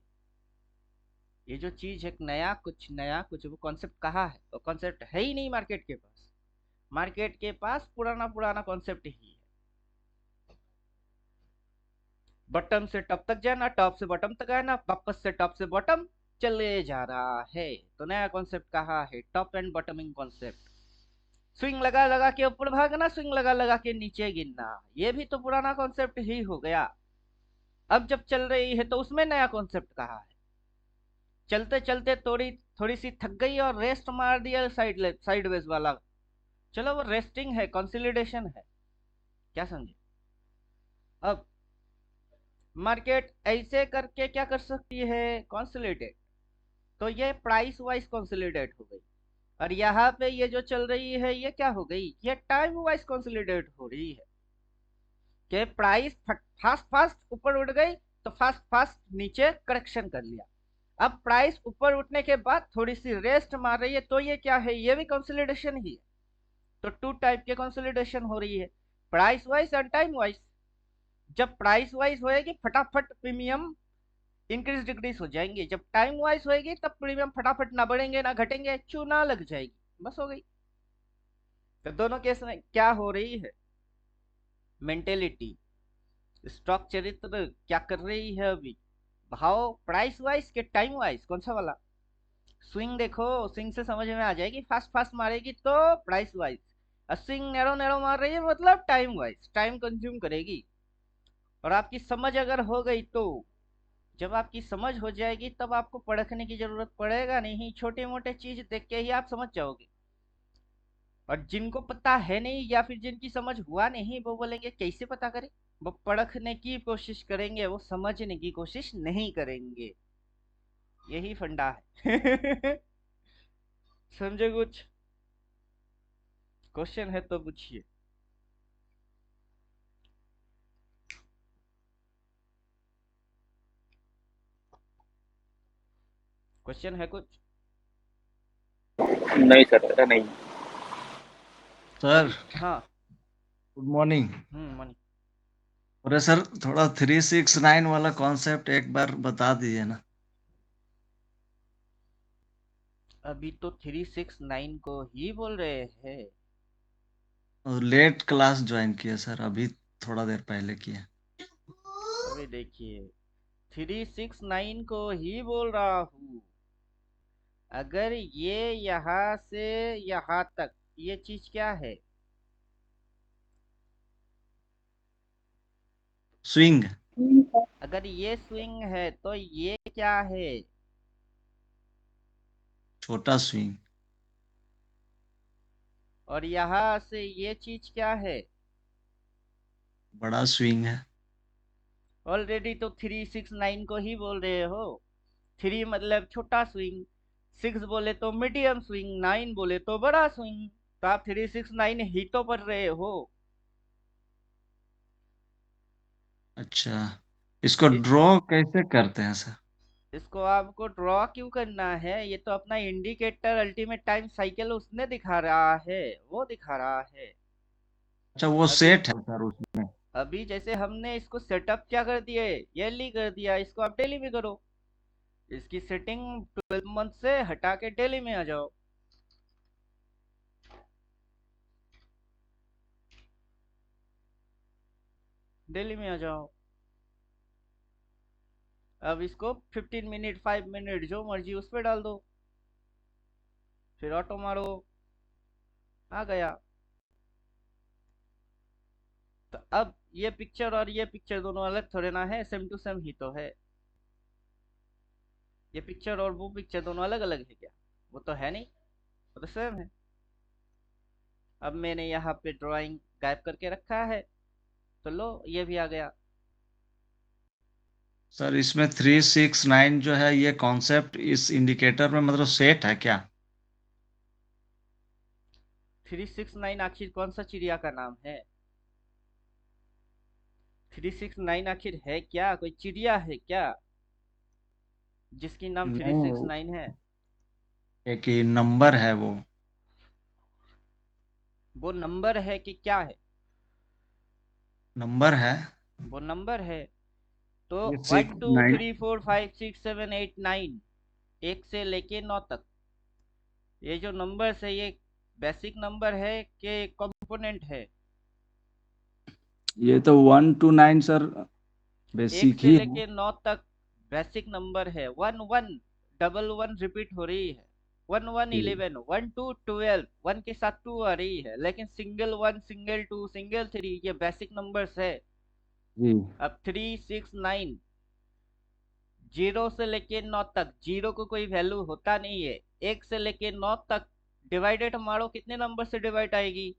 ये जो चीज है नया कुछ वो कॉन्सेप्ट कहाँ है? वो कॉन्सेप्ट है ही नहीं मार्केट के पास। मार्केट के पास पुराना पुराना कॉन्सेप्ट ही है। बॉटम से टॉप तक जाना, टॉप से बॉटम तक आना, वापस से टॉप से बॉटम चले जा रहा है। तो नया कॉन्सेप्ट कहाँ है? Top and bottoming concept. Swing लगा लगा के ऊपर भागना, स्विंग लगा लगा के नीचे गिरना, ये भी तो पुराना कॉन्सेप्ट ही हो गया। अब जब चल रही है तो उसमें नया कॉन्सेप्ट कहाँ है? चलते चलते थोड़ी थोड़ी सी थक गई और रेस्ट मार दिया साइडवेज वाला। चलो वो रेस्टिंग है, कंसोलिडेशन है। क्या समझे? अब मार्केट ऐसे करके क्या कर सकती है? कंसोलिडेट। तो ये प्राइस वाइज कंसोलिडेट हो गई। और यहाँ पे ये जो चल रही है ये क्या हो गई? ये टाइम वाइज कंसोलिडेट हो रही है। कि प्राइस फास्ट फास्ट ऊपर उठ गई तो फास्ट फास्ट नीचे करेक्शन कर लिया। अब प्राइस ऊपर उठने के बाद थोड़ी सी रेस्ट मार रही है, तो ये क्या है? ये भी कंसोलिडेशन ही है। तो टू टाइप के कंसोलिडेशन हो रही है, प्राइस वाइज और टाइम वाइज। जब प्राइस वाइज होएगी फटाफट प्रीमियम इंक्रीज डिक्रीज हो जाएंगे, जब टाइम वाइज होएगी तब प्रीमियम फटाफट ना बढ़ेंगे ना घटेंगे, चूना लग जाएगी, बस हो गई। तो दोनों केस में क्या हो रही है? मेंटेलिटी, स्टॉक चरित्र क्या कर रही है अभी? भाव प्राइस वाइज के टाइम वाइज? कौन सा वाला? स्विंग देखो, स्विंग से समझ में आ जाएगी। फास्ट फास्ट मारेगी तो प्राइस वाइज, और स्विंग नैरो नैरो मार रही है मतलब टाइम वाइज, टाइम कंज्यूम करेगी। और आपकी समझ अगर हो गई तो, जब आपकी समझ हो जाएगी तब आपको परखने की जरूरत पड़ेगा नहीं, छोटे मोटे चीज देख के ही आप समझ जाओगे। और जिनको पता है नहीं या फिर जिनकी समझ हुआ नहीं वो बोलेंगे कैसे पता करें। वो परखने की कोशिश करेंगे, वो समझने की कोशिश नहीं करेंगे। यही फंडा है। समझे कुछ? क्वेश्चन है तो पूछिए। क्वेश्चन है कुछ? नहीं सर, ऐसा नहीं। सर हाँ। Good morning. मनी। अरे सर थोड़ा 369 वाला कॉन्सेप्ट एक बार बता दीजिए ना। अभी तो 369 को ही बोल रहे हैं। और लेट क्लास ज्वाइन किया सर, अभी थोड़ा देर पहले किया। अभी देखिए, 369 को ही बोल रहा हूँ। अगर ये यहाँ से यहाँ तक, ये चीज क्या है? स्विंग। अगर ये स्विंग है तो ये क्या है? छोटा स्विंग। और यहाँ से ये चीज क्या है? बड़ा स्विंग है। ऑलरेडी तो 369 को ही बोल रहे हो। 3 मतलब छोटा स्विंग, 6 बोले तो मीडियम स्विंग, 9 बोले तो बड़ा स्विंग। तो आप 369 ही तो पढ़ रहे हो। अच्छा, इसको इ- ड्रॉ कैसे करते हैं सर? इसको आपको ड्रॉ क्यों करना है? ये तो अपना इंडिकेटर अल्टीमेट टाइम साइकिल उसने दिखा रहा है, वो दिखा रहा है। अच्छा, वो अभी सेट है सर उसमें। अभी जैसे हमने इसको सेटअप क्या कर दिए, ईयरली कर दिया, इसको आप डेली में करो। इसकी सेटिंग 12 मंथ से हटा के डेली में आ जाओ। डेली में आ जाओ। अब इसको 15 मिनट 5 मिनट जो मर्जी उस पर डाल दो, फिर ऑटो मारो, आ गया। तो अब ये पिक्चर और ये पिक्चर दोनों अलग थोड़े ना है, सेम टू सेम ही तो है। ये पिक्चर और वो पिक्चर दोनों अलग अलग है क्या? वो तो है नहीं, वो तो सेम है। अब मैंने यहाँ पे ड्राइंग गायब करके रखा है, तो लो ये भी आ गया। सर इसमें 369 जो है ये कॉन्सेप्ट इस इंडिकेटर में मतलब सेट है क्या? 369 आखिर कौन सा चिड़िया का नाम है? 369 आखिर है क्या? कोई चिड़िया है क्या जिसकी नाम नहीं, 369 है? एक ही नंबर है वो नंबर है कि क्या है? नंबर है वो नंबर है। तो 369। 1 2 3 4 5 6 7 8 9, एक से लेके 9 तक, ये जो नंबर्स है ये बेसिक नंबर है कि कंपोनेंट है? ये तो 1 to 9 सर एक बेसिक से ही है। लेके 9 तक बेसिक नंबर है। 1 1 डबल 1 रिपीट हो रही है। 1 1 जी 11, 1 2 12, 1 के साथ 2 आ रही है, लेकिन सिंगल 1 सिंगल 2 सिंगल 3 ये बेसिक नंबर्स है। जी अब 369 जीरो से लेके 9 तक, जीरो को कोई वैल्यू होता नहीं है। एक से लेके 9 तक डिवाइडेड मारो, कितने नंबर से डिवाइड आएगी?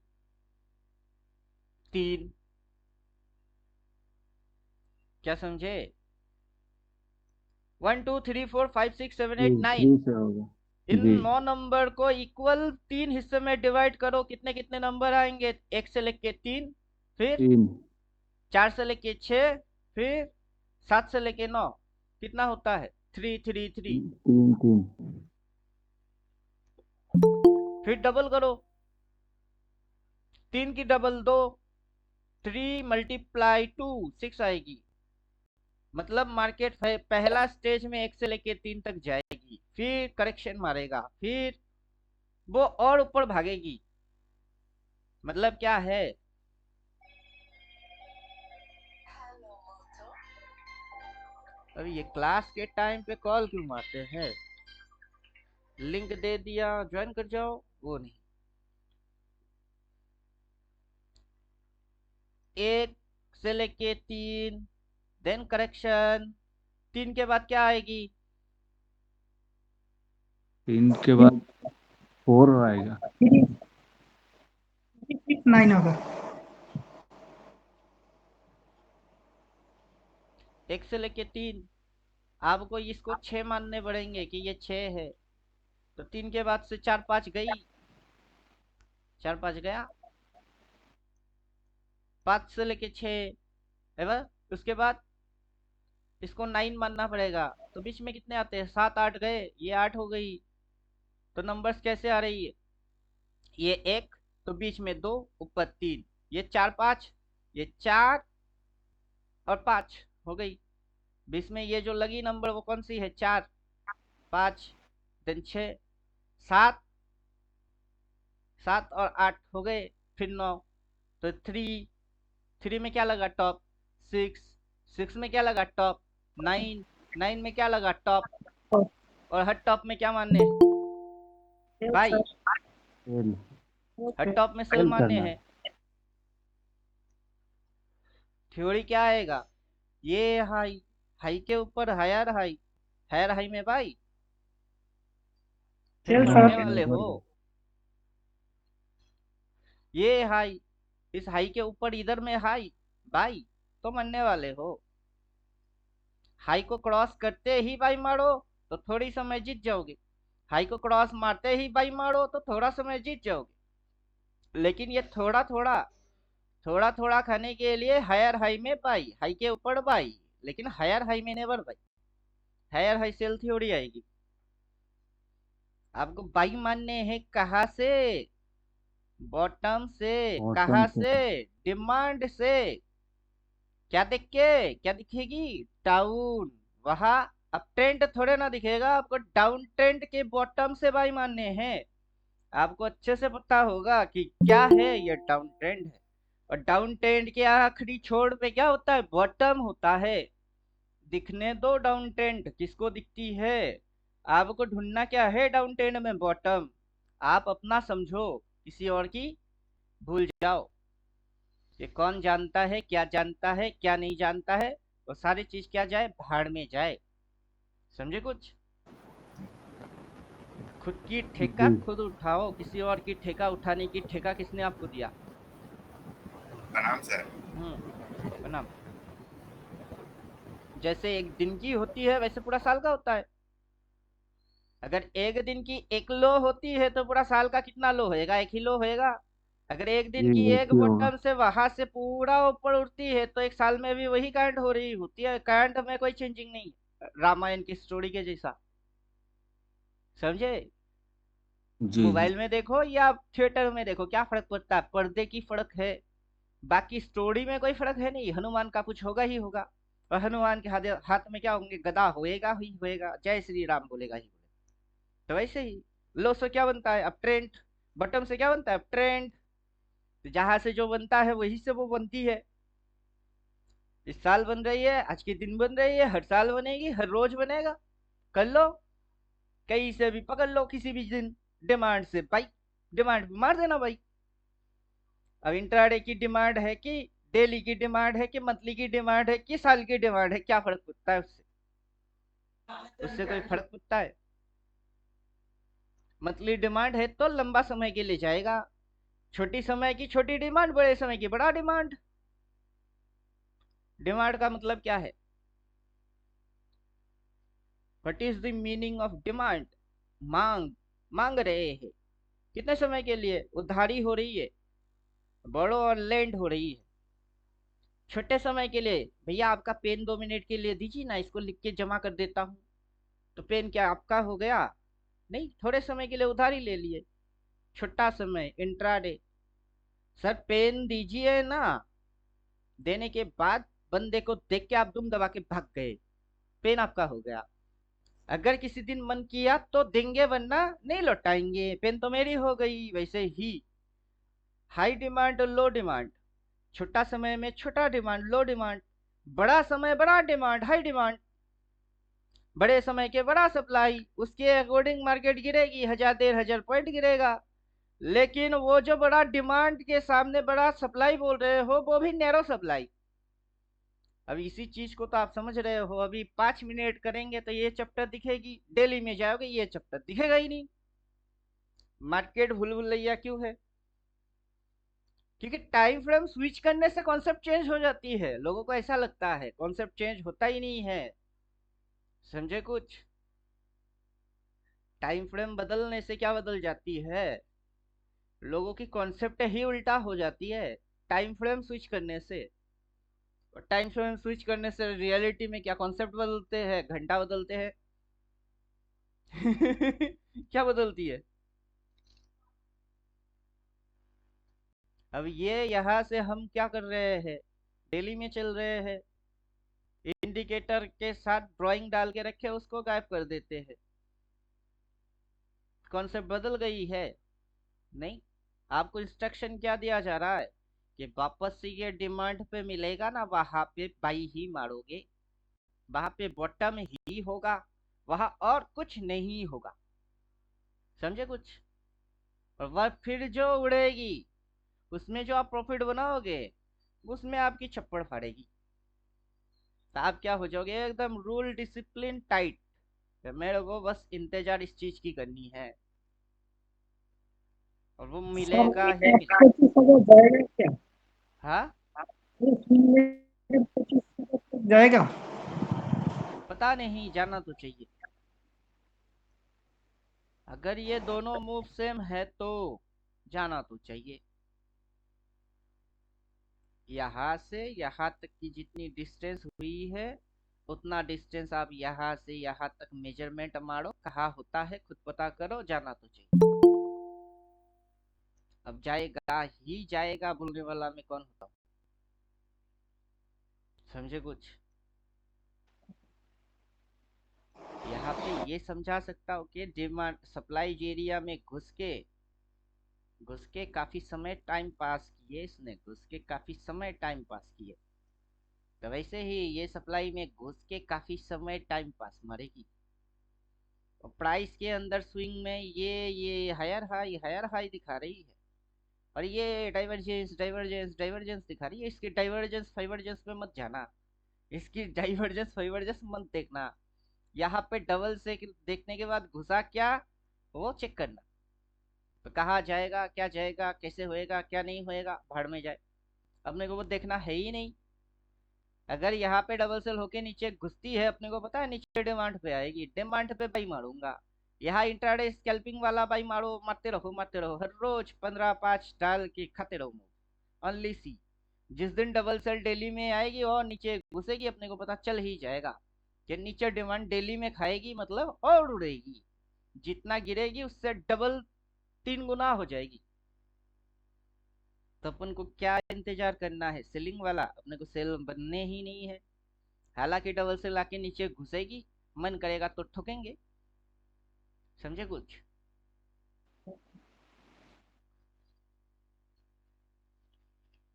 3। क्या समझे? 1 2 3 4 5 6 7 जी 8 9, 3 से होगा। इन जी 9 नंबर को इक्वल 3 हिस्से में डिवाइड करो, कितने कितने नंबर आएंगे? 1 से लेके 3, फिर 3 4 से लेके 6, फिर 7 से लेके 9, कितना होता है? 3 3 3। 3 फिर डबल करो, 3 की डबल 2, 3 मल्टीप्लाई 2 6 आएगी। मतलब मार्केट पहला स्टेज में 1 से लेके 3 तक जाएगी, फिर करेक्शन मारेगा, फिर वो और ऊपर भागेगी। मतलब क्या है? अब ये क्लास के टाइम पे कॉल क्यों मारते हैं? लिंक दे दिया, ज्वाइन कर जाओ, वो नहीं। 1 से लेके 3, देन करेक्शन। 3 के बाद क्या आएगी? 3 के बाद 4 आएगा। 9 होगा। 1 से लेके 3, आपको इसको 6 मानने पड़ेंगे कि ये 6 है। तो 3 के बाद से 4 5 गई, 4 5 गया, 5 से लेके 6 है बस। उसके बाद इसको 9 मानना पड़ेगा, तो बीच में कितने आते हैं? 7 8 गए, ये 8 हो गई। तो नंबर्स कैसे आ रही है? ये 1, तो बीच में 2, ऊपर 3, ये 4 5, ये 4 और 5 हो गई। बीच में ये जो लगी नंबर वो कौन सी है? 4 5, देन 6 7, 7 और 8 हो गए, फिर 9। तो 3, 3 में क्या लगा? टॉप। 6, 6 में क्या लगा? टॉप। 9, 9 में क्या लगा? टॉप। और हर टॉप में क्या मानने हैं भाई? सेल हर टॉप में सेल सेल मानने करना हैं। थ्योरी क्या आएगा? ये हाई, हाई के ऊपर हायर हाई, हायर हाई में भाई फिर सेल मरने सर वाले हो। ये हाई, इस हाई के ऊपर इधर में हाई भाई, तो मरने वाले हो। हाई को क्रॉस करते ही बाई मारो तो थोड़ी समय जीत जाओगे, हाई को क्रॉस मारते ही बाई मारो तो थोड़ा समय जीत जाओगे। लेकिन ये थोड़ा थोड़ा, थोड़ा थोड़ा खाने के लिए हायर हाई में बाई, हाई के ऊपर बाई, लेकिन हायर हाई में never buy. Higher high sell theory आएगी। आपको बाई मानने हैं कहाँ से? बॉटम से। बॉटम कहाँ से। से? डिमांड से। क्या देख के क्या दिखेगी? डाउन। वहां अप ट्रेंड थोड़े ना दिखेगा आपको, डाउन ट्रेंड के बॉटम से बाई मानने हैं। आपको अच्छे से पता होगा कि क्या है ये डाउन ट्रेंड है। और डाउन ट्रेंड के आखिरी छोर पे क्या होता है? बॉटम होता है। दिखने दो डाउन ट्रेंड किसको दिखती है। आपको ढूंढना क्या है डाउन ट्रेंड में? बॉटम। आप अपना समझो, किसी और की भूल जाओ। ये कौन जानता है, क्या नहीं जानता है, वो सारी चीज क्या जाए, भाड़ में जाए। समझे कुछ? खुद की ठेका जी खुद उठाओ, किसी और की ठेका उठाने की ठेका किसने आपको दिया? प्रणाम सर। प्रणाम। जैसे एक दिन की होती है वैसे पूरा साल का होता है। अगर एक दिन की एक लो होती है तो पूरा साल का कितना लो होएगा? एक ही लो होएगा। अगर एक दिन की एक एक ही होगा। बॉटम से वहां से पूरा ऊपर उठती है तो एक साल में भी वही कांड हो रही होती है। कांड में कोई चेंजिंग नहीं है, रामायण की स्टोरी के जैसा। समझे? जी जी मोबाइल में देखो या थिएटर में देखो, क्या फर्क पड़ता है? पर्दे की फर्क है, बाकी स्टोरी में कोई फर्क है नहीं। हनुमान का कुछ होगा ही होगा, और हनुमान के हाथ हाथ में क्या होंगे? गदा होएगा ही होएगा, जय श्री राम बोलेगा ही बोलेगा। तो वैसे ही लो से क्या बनता है? अब ट्रेंड। बटन से क्या बनता है? अब ट्रेंड। तो जहां से जो बनता है वही से वो बनती है। इस साल बन रही है, आज के दिन बन रही है, हर साल बनेगी, हर रोज बनेगा। कर लो, कहीं से भी पकड़ लो, किसी भी दिन। डिमांड से भाई, डिमांड मार देना भाई। अब इंट्राडे की डिमांड है कि डेली की डिमांड है कि मंथली की डिमांड है कि साल की डिमांड है, क्या फर्क पड़ता है उससे? उससे कोई फर्क पड़ता है? मंथली डिमांड है तो लंबा समय के लिए जाएगा, छोटी समय की छोटी डिमांड, बड़े समय की बड़ा डिमांड। डिमांड का मतलब क्या है? What is the meaning of demand? मांग। मांग रहे हैं कितने समय के लिए? उधारी हो रही है, बड़ो और लैंड हो रही है। छोटे समय के लिए, भैया आपका पेन 2 मिनट के लिए दीजिए ना, इसको लिख के जमा कर देता हूँ। तो पेन क्या आपका हो गया? नहीं, थोड़े समय के लिए उधारी ले लिए। छोटा समय, इंट्राडे। सर पेन दीजिए ना, देने के बाद बंदे को देख के आप दुम दबा के भाग गए, पेन आपका हो गया। अगर किसी दिन मन किया तो देंगे, वरना नहीं लौटाएंगे, पेन तो मेरी हो गई। वैसे ही हाई डिमांड और लो डिमांड, छोटा समय में छोटा डिमांड लो डिमांड, बड़ा समय बड़ा डिमांड हाई डिमांड, बड़े समय के बड़ा सप्लाई, उसके अकॉर्डिंग मार्केट गिरेगी, 1000 1500 पॉइंट गिरेगा। लेकिन वो जो बड़ा डिमांड के सामने बड़ा सप्लाई बोल रहे हो, वो भी नैरो सप्लाई। अब इसी चीज को तो आप समझ रहे हो, अभी 5 मिनट करेंगे तो ये चैप्टर दिखेगी, डेली में जाओगे ये चैप्टर दिखेगा ही नहीं। मार्केट भूल भुलैया क्यों है? क्योंकि टाइम फ्रेम स्विच करने से कॉन्सेप्ट चेंज हो जाती है। लोगों को ऐसा लगता है, कॉन्सेप्ट चेंज होता ही नहीं है। समझे कुछ? टाइम फ्रेम बदलने से क्या बदल जाती है? लोगों की कॉन्सेप्ट ही उल्टा हो जाती है टाइम फ्रेम स्विच करने से। और टाइम फ्रेम स्विच करने से रियलिटी में क्या कॉन्सेप्ट बदलते हैं? घंटा बदलते हैं। क्या बदलती है? अब ये यहाँ से हम क्या कर रहे हैं? डेली में चल रहे हैं, इंडिकेटर के साथ ड्राइंग डाल के रखे, उसको गायब कर देते हैं। कॉन्सेप्ट बदल गई है? नहीं। आपको इंस्ट्रक्शन क्या दिया जा रहा है कि वापस से ये डिमांड पे मिलेगा ना, वहां पे बाई ही मारोगे, वहां पे बॉटम ही होगा, वहां और कुछ नहीं होगा। समझे कुछ? और वह फिर जो उड़ेगी, उसमें जो आप प्रॉफिट बनाओगे, उसमें आपकी छप्पड़ फाड़ेगी। तो आप क्या हो जाओगे? एकदम रूल डिसिप्लिन टाइट। मेरे को बस इंतजार इस चीज की करनी है, और वो सर मिलेगा ही मिलेगा। 25,000 जाएगा क्या? हाँ, इस महीने 25,000 जाएगा? पता नहीं, जाना तो चाहिए। अगर ये दोनों मूव सेम है तो जाना तो चाहिए। यहाँ से यहाँ तक की जितनी डिस्टेंस हुई है, उतना डिस्टेंस आप यहाँ से यहाँ तक मेजरमेंट मारो, कहाँ होता है खुद पता करो, जाना तो चाहिए। अब जाएगा ही जाएगा बोलने वाला मैं कौन होता हूँ? समझे कुछ? यहाँ पे ये समझा सकता हूँ कि डिमांड सप्लाई एरिया में घुस के काफी समय टाइम पास किए, इसने घुस के काफी समय टाइम पास किए। तो वैसे ही ये सप्लाई में घुस के काफी समय टाइम पास मरेगी। और प्राइस के अंदर स्विंग में ये हायर हाई दिखा रही है। और ये डाइवर्जेंस डाइवर्जेंस डाइवर्जेंस दिखा रही है, इसकी डाइवर्जेंस फाइवर्जेंस पे मत जाना, इसकी डाइवर्जेंस फाइवर्जेंस मत देखना। यहाँ पे डबल से देखने के बाद घुसा क्या वो चेक करना, तो कहाँ जाएगा, क्या जाएगा, कैसे होएगा, क्या नहीं होएगा, भाड़ में जाए, अपने को वो देखना है ही नहीं। अगर यहाँ पे डबल सेल होके नीचे घुसती है, अपने को पता है नीचे डिमांड पे आएगी, डिमांड पे बाई मारूंगा। यहाँ इंट्राडे स्कैल्पिंग वाला बाई मारो, मारते रहो हर रोज 15-5 डाल के खाते रहो मूव ओनली सी। जिस दिन डबल सेल डेली में आएगी और नीचे घुसेगी, अपने को पता चल ही जाएगा कि नीचे डिमांड डेली में खाएगी, मतलब और उड़ेगी, जितना गिरेगी उससे डबल 3 गुना हो जाएगी। तो अपन को क्या इंतजार करना है, सेलिंग वाला, अपने को सेल बनने ही नहीं है। हालांकि डबल सेल आके नीचे घुसेगी, मन करेगा तो ठोकेंगे, समझे कुछ।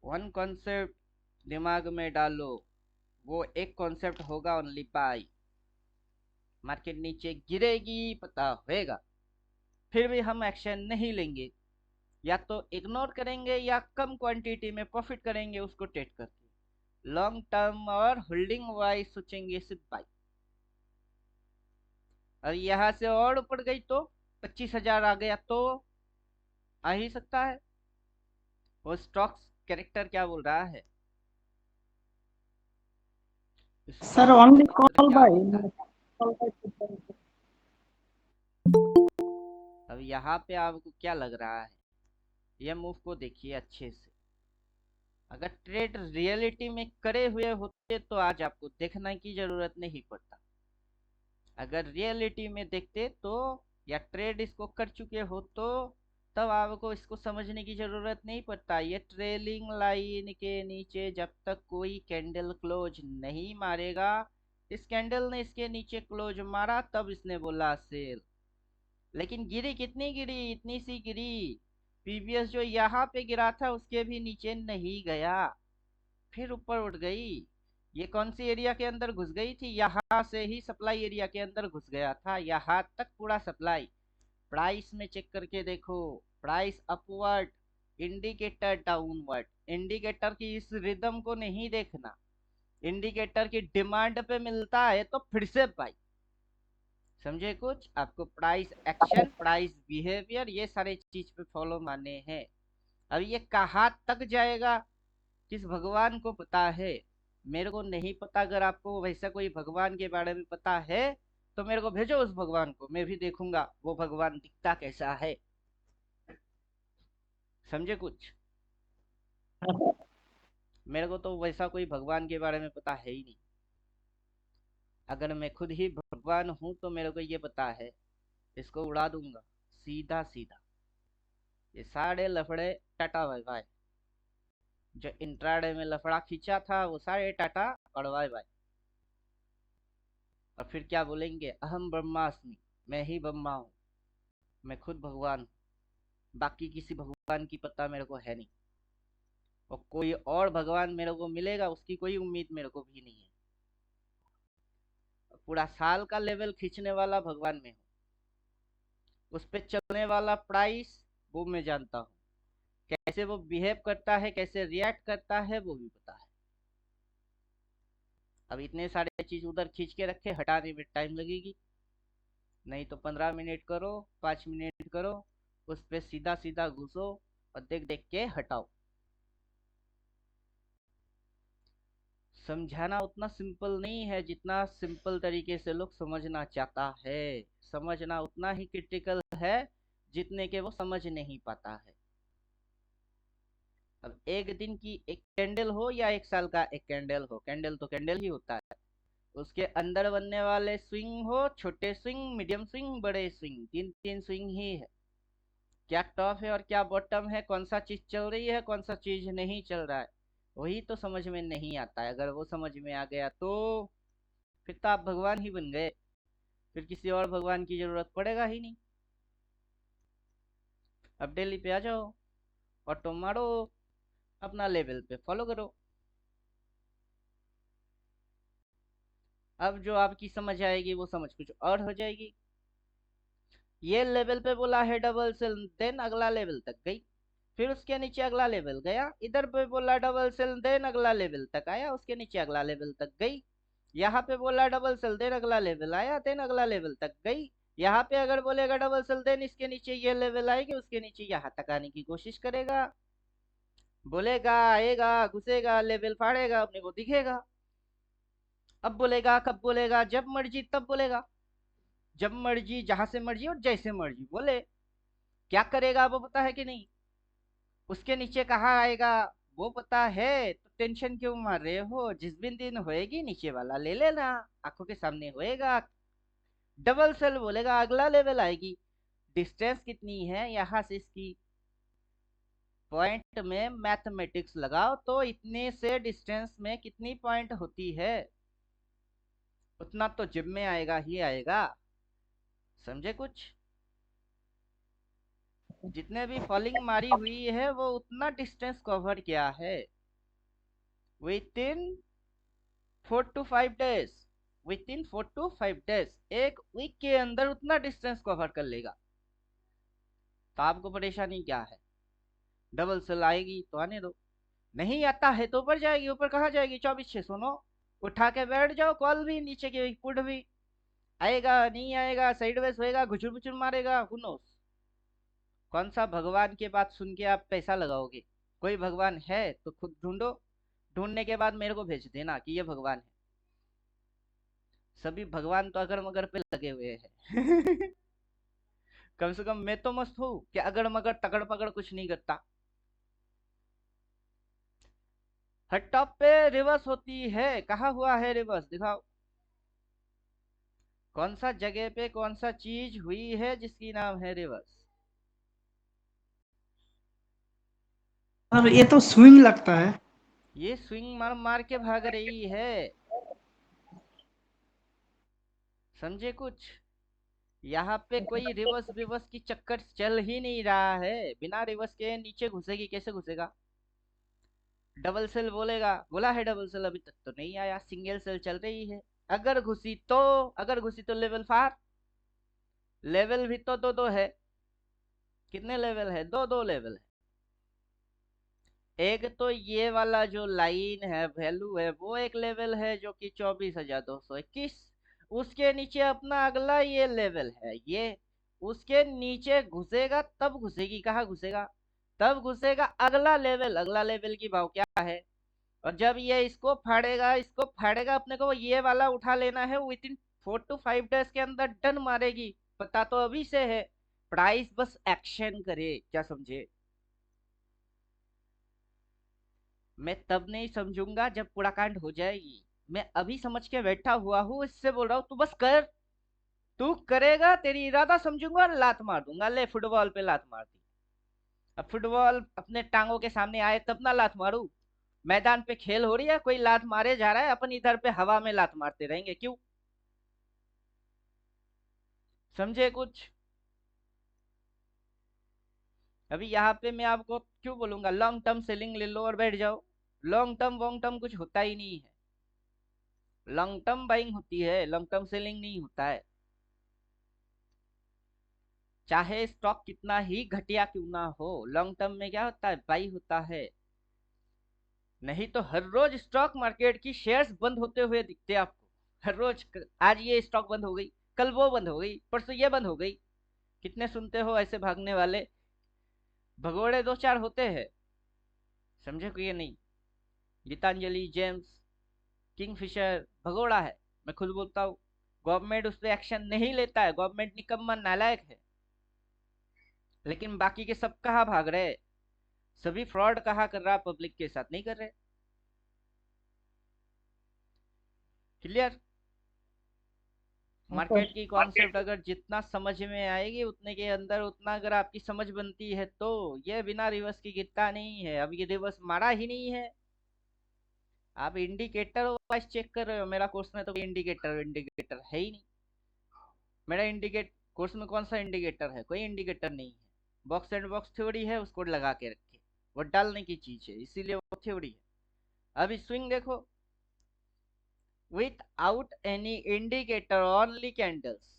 वन कॉन्सेप्ट दिमाग में डालो, वो एक कॉन्सेप्ट होगा ओनली बाई। मार्केट नीचे गिरेगी पता होएगा, फिर भी हम एक्शन नहीं लेंगे, या तो इग्नोर करेंगे या कम क्वांटिटी में प्रॉफिट करेंगे उसको ट्रेड करके। लॉन्ग टर्म और होल्डिंग वाइज सोचेंगे सिर्फ बाई। और यहाँ से और ऊपर गई तो 25,000 आ गया तो आ ही सकता है। वो स्टॉक्स कैरेक्टर क्या बोल रहा है, sir stocks only character call क्या बाय। बोलता है। अब यहाँ पे आपको क्या लग रहा है, ये मूव को देखिए अच्छे से। अगर ट्रेड रियलिटी में करे हुए होते तो आज आपको देखने की जरूरत नहीं पड़ता। अगर रियलिटी में देखते तो, या ट्रेड इसको कर चुके हो तो, तब आपको इसको समझने की जरूरत नहीं पड़ता। ये ट्रेलिंग लाइन के नीचे जब तक कोई कैंडल क्लोज नहीं मारेगा, इस कैंडल ने इसके नीचे क्लोज मारा तब इसने बोला सेल, लेकिन गिरी कितनी गिरी, इतनी सी गिरी। प्रीवियस जो यहाँ पे गिरा था उसके भी नीचे नहीं गया, फिर ऊपर उठ गई। ये कौन सी एरिया के अंदर घुस गई थी, यहाँ से ही सप्लाई एरिया के अंदर घुस गया था, यहाँ तक पूरा सप्लाई। प्राइस में चेक करके देखो, price upward, indicator downward. Indicator की इस रिदम को नहीं देखना, इंडिकेटर की डिमांड पे मिलता है तो फिर से बाई, समझे कुछ। आपको प्राइस एक्शन, प्राइस बिहेवियर, ये सारे चीज पे फॉलो माने हैं। अब ये कहाँ तक जाएगा किस भगवान को पता है, मेरे को नहीं पता। अगर आपको वैसा कोई भगवान के बारे में पता है तो मेरे को भेजो उस भगवान को, मैं भी देखूंगा वो भगवान दिखता कैसा है, समझे कुछ। मेरे को तो वैसा कोई भगवान के बारे में पता है ही नहीं। अगर मैं खुद ही भगवान हूं तो मेरे को ये पता है, इसको उड़ा दूंगा सीधा सीधा। ये सारे लफड़े टाटा बाय बाय, जो इंट्राडे में लफड़ा खींचा था वो सारे टाटा और बाय बाय। और फिर क्या बोलेंगे, अहम ब्रह्मास्मि, मैं ही ब्रह्मा हूँ, मैं खुद भगवान हूँ, बाकी किसी भगवान की पता मेरे को है नहीं, और कोई और भगवान मेरे को मिलेगा उसकी कोई उम्मीद मेरे को भी नहीं है। पूरा साल का लेवल खींचने वाला भगवान में हूँ, उस पे चलने वाला प्राइस वो मैं जानता हूँ, कैसे वो बिहेव करता है, कैसे रिएक्ट करता है वो भी पता है। अब इतने सारे चीज उधर खींच के रखे, हटाने में टाइम लगेगी, नहीं तो 15 मिनट करो, 5 मिनट करो, उस पे सीधा सीधा घुसो और देख देख के हटाओ। समझाना उतना सिंपल नहीं है जितना सिंपल तरीके से लोग समझना चाहता है। समझना उतना ही क्रिटिकल है जितने के वो समझ नहीं पाता है। अब एक दिन की एक कैंडल हो या एक साल का एक कैंडल हो, कैंडल तो कैंडल ही होता है। उसके अंदर बनने वाले स्विंग हो, छोटे स्विंग, मीडियम स्विंग, बड़े स्विंग, तीन तीन स्विंग ही है। क्या टॉप है और क्या बॉटम है, कौन सा चीज चल रही है, कौन सा चीज नहीं चल रहा है, वही तो समझ में नहीं आता है। अगर वो समझ में आ गया तो फिर तो आप भगवान ही बन गए, फिर किसी और भगवान की जरूरत पड़ेगा ही नहीं। अब डेली पे आ जाओ, ऑटो मारो, अपना लेवल पे फॉलो करो। अब जो आपकी समझ आएगी वो समझ कुछ और हो जाएगी। ये लेवल पे बोला है डबल सेल, देन अगला लेवल तक गई, फिर उसके नीचे अगला लेवल गया, इधर पे बोला डबल सेल, देन अगला लेवल तक आया, उसके नीचे अगला लेवल तक गई। यहाँ पे बोला डबल सेल, देन अगला लेवल आया, देन अगला लेवल तक गई। यहाँ पे अगर बोलेगा डबल सेल, देन इसके नीचे ये लेवल आएगी, उसके नीचे यहाँ तक आने की कोशिश करेगा, बोलेगा, आएगा, घुसेगा, लेवल फाड़ेगा, अपने को दिखेगा। अब बोलेगा, कब बोलेगा? जब मर्जी तब बोलेगा, जब मर्जी, जहां से मर्जी और जैसे मर्जी बोले। क्या करेगा वो पता है कि नहीं? उसके नीचे कहाँ आएगा वो पता है, तो टेंशन क्यों मार रहे हो? जिस भी दिन होएगी नीचे वाला ले लेना, आंखों के सामने होएगा। डबल सेल बोलेगा, अगला लेवल आएगी। डिस्टेंस कितनी है यहाँ से इसकी? पॉइंट में मैथमेटिक्स लगाओ तो इतने से डिस्टेंस में कितनी पॉइंट होती है, उतना तो जिम में आएगा ही आएगा। समझे कुछ? जितने भी फॉलिंग मारी हुई है वो उतना डिस्टेंस कवर किया है with in 4 to 5 days. With in 4 to 5 days, एक वीक के अंदर उतना डिस्टेंस कवर कर लेगा। तो आपको परेशानी क्या है? डबल सेल आएगी तो आने दो, नहीं आता है तो ऊपर जाएगी। ऊपर कहाँ जाएगी? 24,609 उठा के बैठ जाओ, कॉल भी नीचे की पुट भी। आएगा नहीं आएगा, साइडवेज होएगा, घुचुर मुचुर मारेगा, हु नोस। कौन सा भगवान की बात सुन के आप पैसा लगाओगे? कोई भगवान है तो खुद ढूंढो, ढूंढने के बाद मेरे को भेज देना कि ये भगवान है। सभी भगवान तो अगर मगर पे लगे हुए हैं। कम से कम मैं तो मस्त हूँ कि अगर मगर तगड़ पकड़ कुछ नहीं करता। हर टॉप पे रिवर्स होती है, कहा हुआ है रिवर्स? दिखाओ कौन सा जगह पे कौन सा चीज हुई है जिसकी नाम है रिवर्स? अब ये तो स्विंग लगता है। ये स्विंग मार मार के भाग रही है, समझे कुछ? यहाँ पे कोई रिवर्स रिवर्स की चक्कर चल ही नहीं रहा है। बिना रिवर्स के नीचे घुसेगी, कैसे घुसेगा? डबल सेल बोलेगा, बोला है डबल सेल, अभी तक तो नहीं आया, सिंगल सेल चल रही है। अगर घुसी तो, अगर घुसी तो लेवल 4, लेवल भी तो दो दो है। कितने लेवल है? दो दो लेवल है। एक तो ये वाला जो लाइन है, वैल्यू है, वो एक लेवल है जो कि 24,221। उसके नीचे अपना अगला ये लेवल है, ये उसके नीचे घुसेगा तब घुसेगी, कहाँ घुसेगा? तब घुसेगा अगला लेवल। अगला लेवल की भाव क्या है? और जब ये इसको फाड़ेगा, इसको फाड़ेगा, अपने को ये वाला उठा लेना है। विद इन 4 to 5 डेज के अंदर डन मारेगी। पता तो अभी से है, प्राइस बस एक्शन करे, क्या समझे? मैं तब नहीं समझूंगा जब पूरा कांड हो जाएगी। मैं अभी समझ के बैठा हुआ हूँ, इससे बोल रहा हूँ तू बस कर। तू करेगा, तेरी इरादा समझूंगा और लात मार दूंगा। ले फुटबॉल पे लात मार दी, अब फुटबॉल अपने टांगों के सामने आए तब ना लात मारू। मैदान पे खेल हो रही है, कोई लात मारे जा रहा है, अपन इधर पे हवा में लात मारते रहेंगे, क्यों? समझे कुछ? अभी यहाँ पे मैं आपको क्यों बोलूंगा लॉन्ग टर्म सेलिंग ले लो और बैठ जाओ? लॉन्ग टर्म वॉन्ग टर्म कुछ होता ही नहीं है। लॉन्ग टर्म बाइंग होती है, लॉन्ग टर्म सेलिंग नहीं होता है। चाहे स्टॉक कितना ही घटिया क्यों ना हो, लॉन्ग टर्म में क्या होता है? बाई होता है। नहीं तो हर रोज स्टॉक मार्केट की शेयर्स बंद होते हुए दिखते हैं आपको। हर रोज आज ये स्टॉक बंद हो गई, कल वो बंद हो गई, परसों ये बंद हो गई। कितने सुनते हो ऐसे भागने वाले? भगोड़े दो चार होते हैं, समझे को? ये नहीं, गीतांजलि, जेम्स, किंगफिशर भगोड़ा है, मैं खुद बोलता हूँ। गवर्नमेंट उस पर एक्शन नहीं लेता है, गवर्नमेंट निकम्मा नालायक है। लेकिन बाकी के सब कहाँ भाग रहे? सभी फ्रॉड कहाँ कर रहा? पब्लिक के साथ नहीं कर रहे। क्लियर? मार्केट की कॉन्सेप्ट अगर जितना समझ में आएगी उतने के अंदर उतना अगर आपकी समझ बनती है तो ये बिना रिवर्स की गिरता नहीं है। अब ये रिवर्स मारा ही नहीं है। आप इंडिकेटर वाइज चेक कर रहे हो, मेरा कोर्स में तो इंडिकेटर इंडिकेटर है ही नहीं। मेरा इंडिकेट कोर्स में कौन सा इंडिकेटर है? कोई इंडिकेटर नहीं है। बॉक्स एंड बॉक्स थ्योरी है, उसको लगा के रखे, वो डालने की चीज है, इसीलिए वो थ्योरी है। अभी स्विंग देखो, with out any indicator, only candles.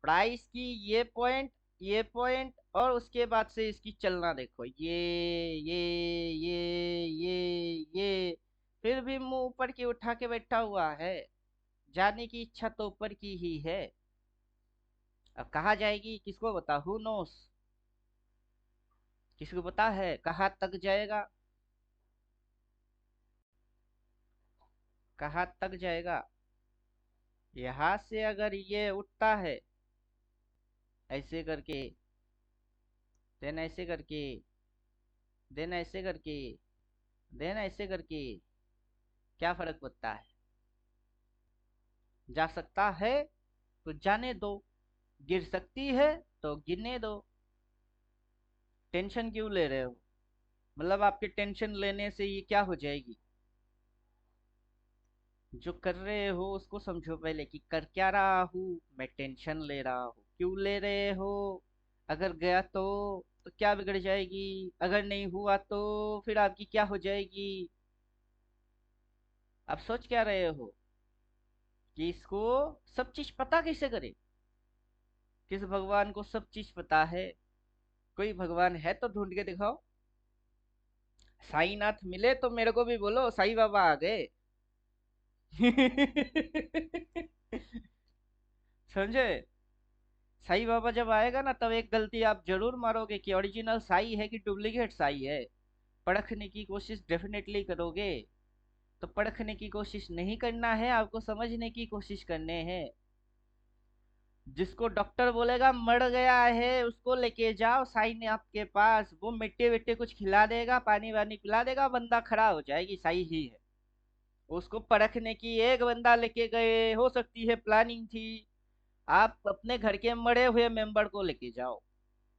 Price की ये पॉइंट ये पॉइंट और उसके बाद से इसकी चलना देखो, ये फिर भी मुंह ऊपर की उठा के बैठा हुआ है। जाने की इच्छा तो ऊपर की ही है। अब कहाँ जाएगी किसको बता, हु नोस, किसको पता है कहाँ तक जाएगा, कहाँ तक जाएगा। यहाँ से अगर ये उठता है ऐसे करके, देन ऐसे करके, देन ऐसे करके, देन ऐसे करके, क्या फर्क पड़ता है। जा सकता है तो जाने दो, गिर सकती है तो गिरने दो। टेंशन क्यों ले रहे हो, मतलब आपके टेंशन लेने से ये क्या हो जाएगी। जो कर रहे हो उसको समझो पहले कि कर क्या रहा हूँ, मैं टेंशन ले रहा हूँ। क्यों ले रहे हो, अगर गया तो क्या बिगड़ जाएगी, अगर नहीं हुआ तो फिर आपकी क्या हो जाएगी। आप सोच क्या रहे हो कि इसको सब चीज पता कैसे करे। किस भगवान को सब चीज पता है, कोई भगवान है तो ढूंढ के दिखाओ। साईनाथ मिले तो मेरे को भी बोलो साईं बाबा आ गए। समझे। साईं बाबा जब आएगा ना तब एक गलती आप जरूर मारोगे कि ओरिजिनल साई है कि डुप्लीकेट साई है। परखने की कोशिश डेफिनेटली करोगे। तो परखने की कोशिश नहीं करना है, आपको समझने की कोशिश करने हैं। जिसको डॉक्टर बोलेगा मर गया है उसको लेके जाओ साई ने आपके पास, वो मिट्टी विट्टी कुछ खिला देगा, पानी वानी पिला देगा, बंदा खड़ा हो जाएगी साई ही है। उसको परखने की एक बंदा लेके गए, हो सकती है प्लानिंग थी। आप अपने घर के मरे हुए मेंबर को लेके जाओ,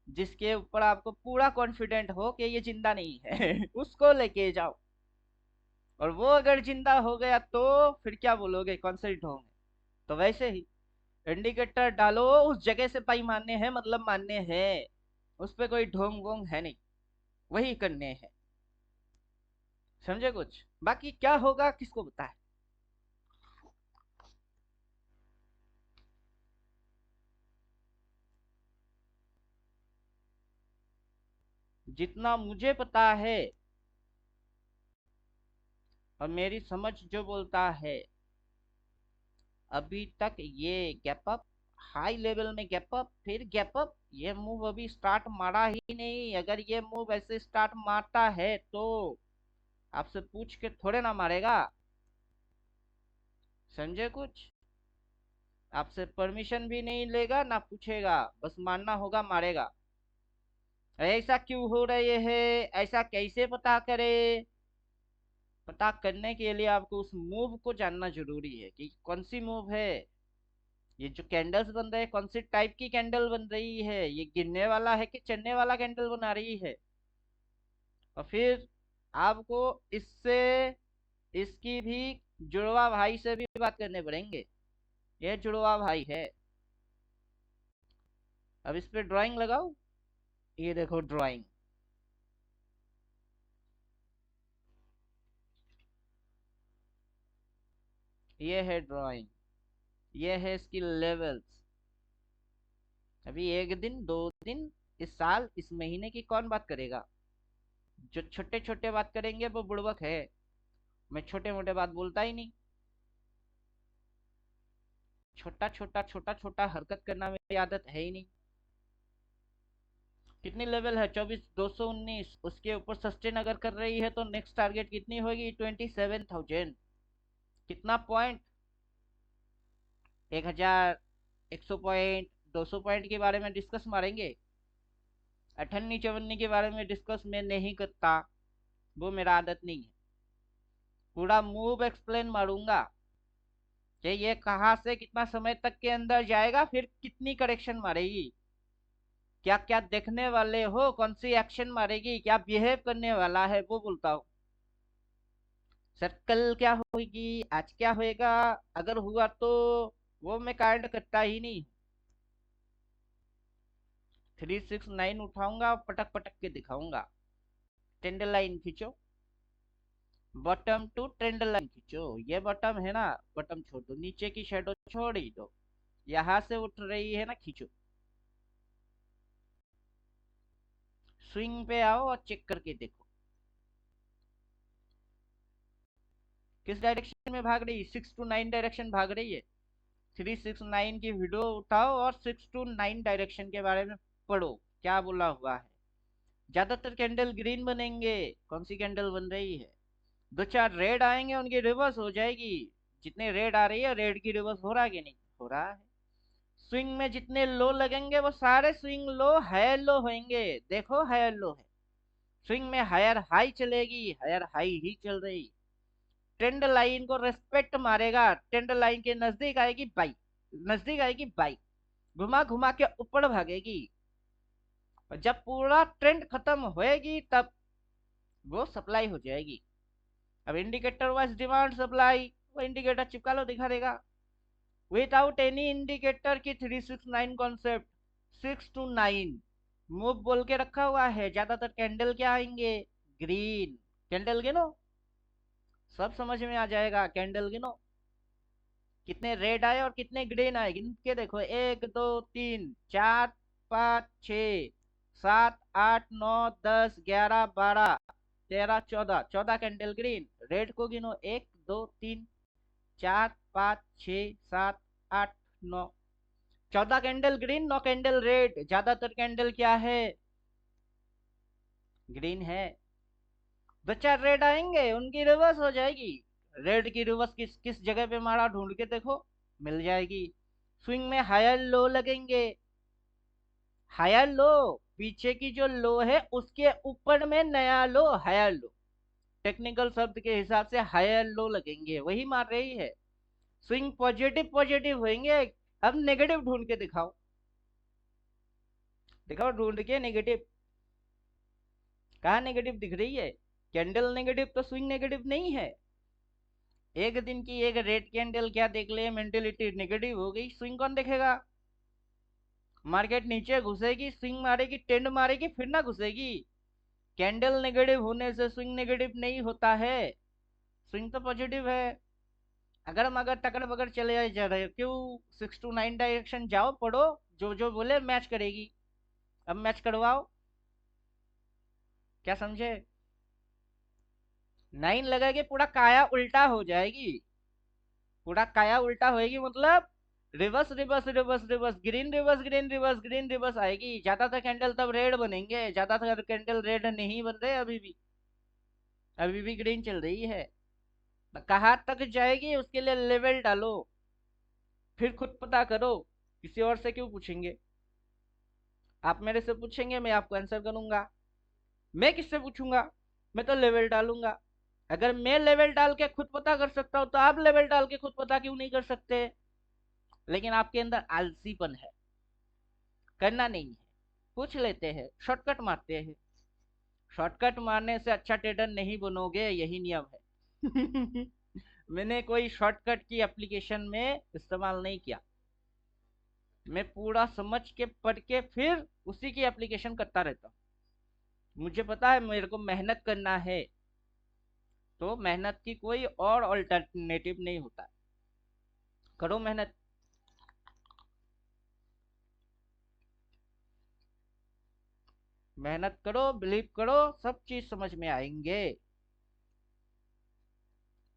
जिसके ऊपर आपको पूरा कॉन्फिडेंट हो कि ये जिंदा नहीं है। उसको लेके जाओ, और वो अगर जिंदा हो गया तो फिर क्या बोलोगे, कॉन्सेंट होंगे। तो वैसे ही इंडिकेटर डालो, उस जगह से पाई मारने हैं, मतलब मारने हैं। उस पे कोई ढोंग वोंग है नहीं, वही करने हैं। समझे कुछ, बाकी क्या होगा किसको पता है। जितना मुझे पता है और मेरी समझ जो बोलता है, अभी तक ये गैप अप, हाई लेवल में गैप अप फिर गैप अप, ये मूव अभी स्टार्ट मारा ही नहीं। अगर ये मूव ऐसे स्टार्ट मारता है तो आपसे पूछ के थोड़े ना मारेगा। समझे कुछ, आपसे परमिशन भी नहीं लेगा ना पूछेगा, बस मानना होगा मारेगा। ऐसा क्यों हो रहे हैं, ऐसा कैसे पता करे। पता करने के लिए आपको उस मूव को जानना जरूरी है कि कौन सी मूव है। ये जो कैंडल्स बन रहे हैं कौन सी टाइप की कैंडल बन रही है, ये गिरने वाला है कि चढ़ने वाला कैंडल बना रही है। और फिर आपको इससे, इसकी भी जुड़वा भाई से भी बात करने पड़ेंगे। ये जुड़वा भाई है। अब इस पे ड्राइंग लगाओ, ये देखो ड्राइंग, ये है ड्राइंग, ये है इसकी लेवल्स। अभी एक दिन दो दिन, इस साल इस महीने की कौन बात करेगा। जो छोटे छोटे बात करेंगे वो बुड़बक है। मैं छोटे मोटे बात बोलता ही नहीं। छोटा छोटा छोटा छोटा हरकत करना मेरी आदत है ही नहीं। कितनी लेवल है, 24,219, उसके ऊपर सस्टेन अगर कर रही है तो नेक्स्ट टारगेट कितनी होगी, 27,000। कितना पॉइंट, 1,000, 100 पॉइंट, 200 पॉइंट के बारे में डिस्कस मारेंगे। अठन्नी चवन्नी के बारे में डिस्कस मैं नहीं करता, वो मेरा आदत नहीं है। पूरा मूव एक्सप्लेन मारूंगा कि ये कहाँ से कितना समय तक के अंदर जाएगा, फिर कितनी करेक्शन मारेगी, क्या क्या देखने वाले हो, कौन सी एक्शन मारेगी, क्या बिहेव करने वाला है, वो बोलता हूँ। सर कल क्या होगी, आज क्या होएगा, अगर हुआ तो वो मैं कांड करता ही नहीं। 369 उठाऊंगा, पटक पटक के दिखाऊंगा। ट्रेंड लाइन खींचो, बॉटम टू ट्रेंड लाइन खींचो। ये बॉटम है ना, बॉटम छोड़ दो, नीचे की शेडो छोड़ ही दो, यहाँ से उठ रही है ना, खींचो। स्विंग पे आओ और चेक करके देखो किस डायरेक्शन में भाग रही है। 6 to 9 डायरेक्शन भाग रही है। 369 की वीडियो उठाओ और 6 to 9 डायरेक्शन के बारे में पढ़ो क्या बोला हुआ है। ज्यादातर कैंडल ग्रीन बनेंगे। कौन सी कैंडल बन रही है? दो चार रेड आएंगे उनकी रिवर्स हो जाएगी। जितने रेड आ रही है रेड की रिवर्स हो रहा है कि नहीं हो रहा है। स्विंग में जितने लो लगेंगे वो सारे स्विंग लो हायर लो होंगे। देखो हायर लो है। स्विंग में हायर हाई चलेगी। हायर हाई ही चल रही। ट्रेंड लाइन को रेस्पेक्ट मारेगा। ट्रेंड लाइन के नजदीक आएगी बाई। नजदीक आएगी बाई। घुमा घुमा के ऊपर भागेगी। और जब पूरा ट्रेंड खत्म होएगी तब वो सप्लाई हो जाएगी। अब इंडिकेटर वाइज डिमांड सप्लाई वो इंडिकेटर चिपका लो दिखा देगा। विदाउट एनी इंडिकेटर की 369 कॉन्सेप्ट 6 to 9 मूव बोल के रखा हुआ है। ज्यादातर कैंडल क्या आएंगे? ग्रीन। कैंडल गिनो सब समझ में आ जाएगा। कैंडल गिनो कितने रेड आए और कितने ग्रीन आए गिन के देखो। 1 2 3 4 5 6 7 8 9 10 11 12 13 14 14 कैंडल ग्रीन। रेड को गिनो 1 2 3 4 5 6 7 8 9 14 कैंडल ग्रीन 9 कैंडल रेड। ज्यादातर कैंडल क्या है? ग्रीन है। दो चार रेड आएंगे उनकी रिवर्स हो जाएगी। रेड की रिवर्स किस किस जगह पे मारा ढूंढ के देखो मिल जाएगी। स्विंग में हायर लो लगेंगे। हायर लो पीछे की जो लो है उसके ऊपर में नया लो हायर लो। टेक्निकल शब्द के हिसाब से हायर लो लगेंगे वही मार रही है। स्विंग पॉजिटिव पॉजिटिव होंगे। अब नेगेटिव ढूंढ के दिखाओ। दिखाओ ढूंढ के नेगेटिव। कहा नेगेटिव दिख रही है? कैंडल नेगेटिव तो स्विंग नेगेटिव नहीं है। एक दिन की एक रेड कैंडल क्या देख ले मेंटेलिटी नेगेटिव हो गई। स्विंग कौन देखेगा? मार्केट नीचे घुसेगी स्विंग मारेगी ट्रेंड मारेगी फिर ना घुसेगी। कैंडल नेगेटिव होने से स्विंग नेगेटिव नहीं होता है। स्विंग तो पॉजिटिव है। अगर हम अगर टकर बगर चले जा रहे क्यों 6 to 9 डायरेक्शन जाओ पढ़ो जो जो बोले मैच करेगी। अब मैच करवाओ क्या समझे? 9 लगा के पूरा काया उल्टा हो जाएगी। पूरा काया उल्टा होएगी मतलब reverse reverse reverse reverse green reverse green reverse green reverse आएगी। ज्यादातर कैंडल तब रेड बनेंगे। ज्यादातर कैंडल रेड नहीं बन रहे अभी भी ग्रीन चल रही है। कहाँ तक जाएगी उसके लिए लेवल डालो फिर खुद पता करो। किसी और से क्यों पूछेंगे? आप मेरे से पूछेंगे मैं आपको आंसर करूंगा। मैं किससे पूछूंगा? मैं तो लेवल डालूंगा। अगर मैं लेवल डाल के खुद पता कर सकता हूं तो आप लेवल डाल के खुद पता क्यों नहीं कर सकते? लेकिन आपके अंदर आलसीपन है। करना नहीं है। पूछ लेते हैं शॉर्टकट मारते हैं। शॉर्टकट मारने से अच्छा ट्रेडर नहीं बनोगे यही नियम है। मैंने कोई शॉर्टकट की एप्लीकेशन में इस्तेमाल नहीं किया। मैं पूरा समझ के पढ़ के फिर उसी की एप्लीकेशन करता रहता हूँ। मुझे पता है मेरे को मेहनत करना है तो मेहनत की कोई और अल्टरनेटिव नहीं होता। करो मेहनत। मेहनत करो बिलीव करो सब चीज समझ में आएंगे।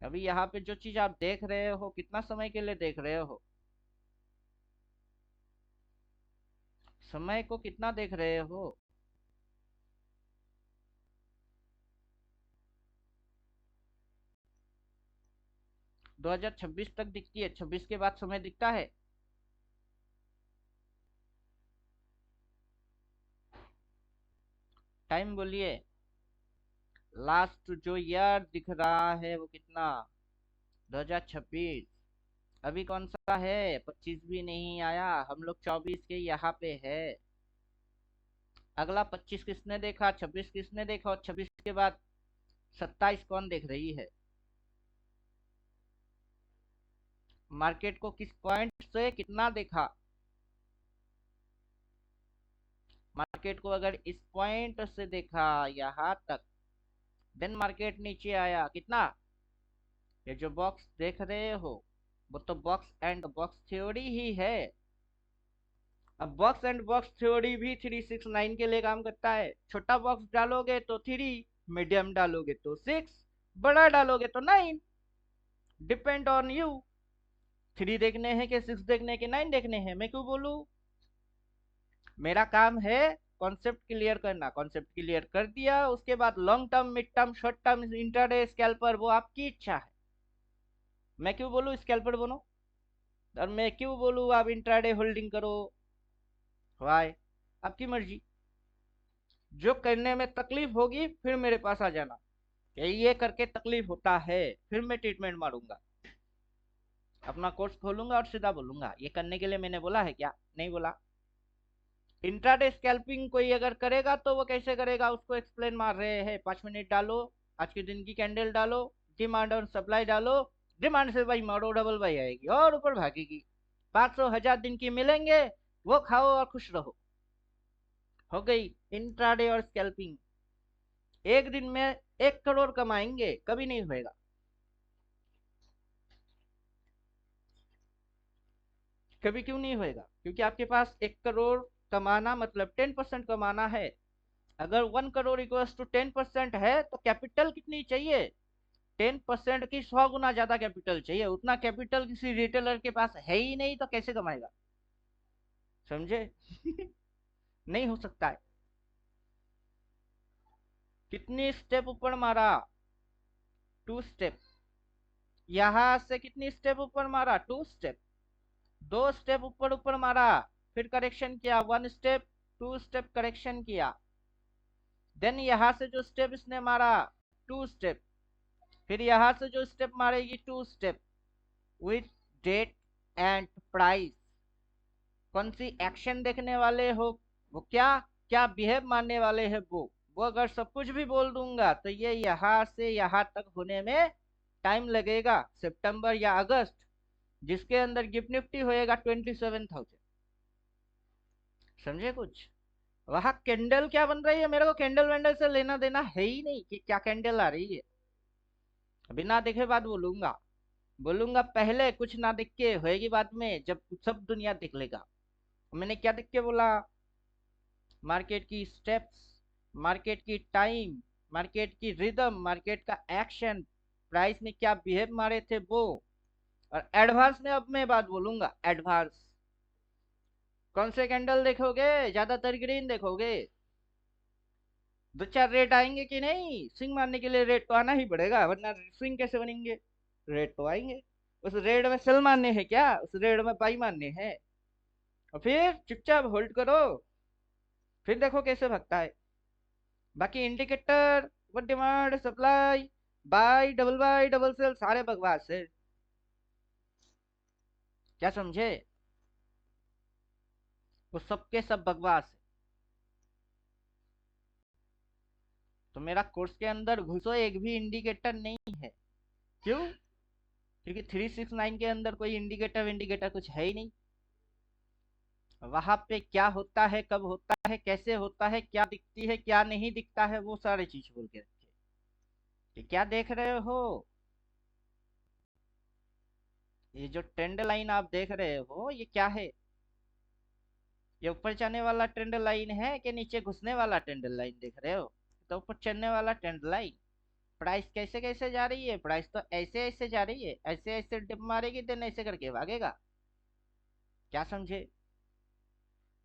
अभी यहाँ पे जो चीज आप देख रहे हो कितना समय के लिए देख रहे हो? समय को कितना देख रहे हो? दो 2026 तक दिखती है। 26 के बाद समय दिखता है? टाइम बोलिए। लास्ट जो ईयर दिख रहा है वो कितना? 2026। अभी कौन सा है? 25 भी नहीं आया। हम लोग 24 के यहाँ पे है। अगला 25 किसने देखा? 26 किसने देखा? और 26 के बाद 27 कौन देख रही है? मार्केट को किस पॉइंट से कितना देखा? मार्केट को अगर इस पॉइंट से देखा यहाँ तक देन मार्केट नीचे आया कितना? ये जो बॉक्स देख रहे हो वो तो बॉक्स एंड बॉक्स थ्योरी ही है। अब बॉक्स एंड बॉक्स थ्योरी भी 369 के लिए काम करता है। छोटा बॉक्स डालोगे तो 3, मीडियम डालोगे तो 6, बड़ा डालोगे तो 9, डिपेंड ऑन यू। 3 देखने हैं कि 6 देखने के 9 देखने हैं, मैं क्यों बोलूं? मेरा काम है कॉन्सेप्ट क्लियर करना। कॉन्सेप्ट क्लियर कर दिया, उसके बाद long term, mid term, short term, intraday, scalper, वो आपकी इच्छा है। मैं क्यों बोलूं स्कैल्पर बनो, और मैं क्यों बोलूं आप इंट्राडे होल्डिंग करो? वाई? आपकी मर्जी। जो करने में तकलीफ होगी फिर मेरे पास आ जाना कि ये करके तकलीफ होता है, फिर मैं ट्रीटमेंट मारूंगा। अपना कोर्स खोलूंगा और सीधा बोलूंगा ये करने के लिए मैंने बोला है क्या? नहीं बोला। इंट्राडे स्कैल्पिंग कोई अगर करेगा तो वो कैसे करेगा, उसको एक्सप्लेन मार रहे हैं। 5 मिनट डालो, आज के दिन की कैंडल डालो, डिमांड और सप्लाई डालो, डिमांड से भाई मारो, डबल बाई आएगी और ऊपर भागेगी। 500 1000 दिन की मिलेंगे, वो खाओ और खुश रहो। हो गई इंट्राडे और स्कैल्पिंग। एक दिन में 1 करोड़ कमाएंगे, कभी नहीं होएगा। कभी क्यों नहीं होएगा? क्योंकि आपके पास 1 करोड़ कमाना मतलब 10% कमाना है। अगर 1 करोड़ इक्वल्स टू 10% है तो कैपिटल कितनी चाहिए? 10% की 100 गुना ज्यादा कैपिटल चाहिए। उतना कैपिटल किसी रिटेलर के पास है ही नहीं, तो कैसे कमाएगा? समझे? नहीं हो सकता है। कितनी स्टेप ऊपर मारा? 2 स्टेप। यहां से कितनी स्टेप ऊपर मारा? 2 स्टेप। 2 स्टेप ऊपर ऊपर मारा, फिर करेक्शन किया, 1 स्टेप, 2 स्टेप करेक्शन किया। देन यहां से जो स्टेप इसने मारा 2 स्टेप, फिर यहां से जो स्टेप मारेगी 2 step, with date and price. कौन सी एक्शन देखने वाले हो, वो क्या क्या बिहेव मानने वाले हैं, वो अगर सब कुछ भी बोल दूंगा तो ये यहां से यहां तक होने में टाइम लगेगा। सितंबर या अगस्त, जिसके अंदर गिफ्ट निफ्टी होएगा 27,000। समझे कुछ? वहां कैंडल क्या बन रही है, मेरे को कैंडल वैंडल से लेना देना है ही नहीं कि क्या कैंडल आ रही है। बिना देखे बात बोलूंगा। बोलूंगा पहले, कुछ ना दिख के होएगी बाद में, जब सब दुनिया देख लेगा। मैंने क्या देख के बोला? मार्केट की स्टेप्स, मार्केट की टाइम, मार्केट की रिदम, मार्केट का एक्शन, प्राइस ने क्या बिहेव मारे थे वो। और एडवांस में अब मैं बात बोलूंगा। एडवांस कौन से कैंडल देखोगे? ज्यादातर ग्रीन देखोगे। 2 4 रेट आएंगे कि नहीं? स्विंग मारने के लिए रेट तो आना ही पड़ेगा, वरना स्विंग कैसे बनेंगे? रेट तो आएंगे। उस रेट में सेल मारने हैं क्या? उस रेट में बाई मारने हैं। और फिर चुपचाप होल्ड करो, फिर देखो कैसे भगता है। बाकी इंडिकेटर, वो demand, supply, buy, double sell, सारे बकवास है। क्या समझे? वो सबके सब बकवास है। तो मेरा कोर्स के अंदर घुसो, एक भी इंडिकेटर नहीं है। क्यों? क्योंकि 369 के अंदर कोई इंडिकेटर इंडिकेटर कुछ है ही नहीं। वहां पे क्या होता है, कब होता है, कैसे होता है, क्या दिखती है, क्या नहीं दिखता है, वो सारी चीज बोल के रखे कि क्या देख रहे हो। ये जो ट्रेंड लाइन आप देख रहे हो, ये क्या है? ये ऊपर जाने वाला ट्रेंड लाइन है कि नीचे घुसने वाला ट्रेंड लाइन देख रहे हो? तो ऊपर चढ़ने वाला ट्रेंड लाइन। प्राइस कैसे कैसे जा रही है? प्राइस तो ऐसे ऐसे जा रही है, ऐसे ऐसे डिप मारेगी, देन ऐसे करके भागेगा। क्या समझे?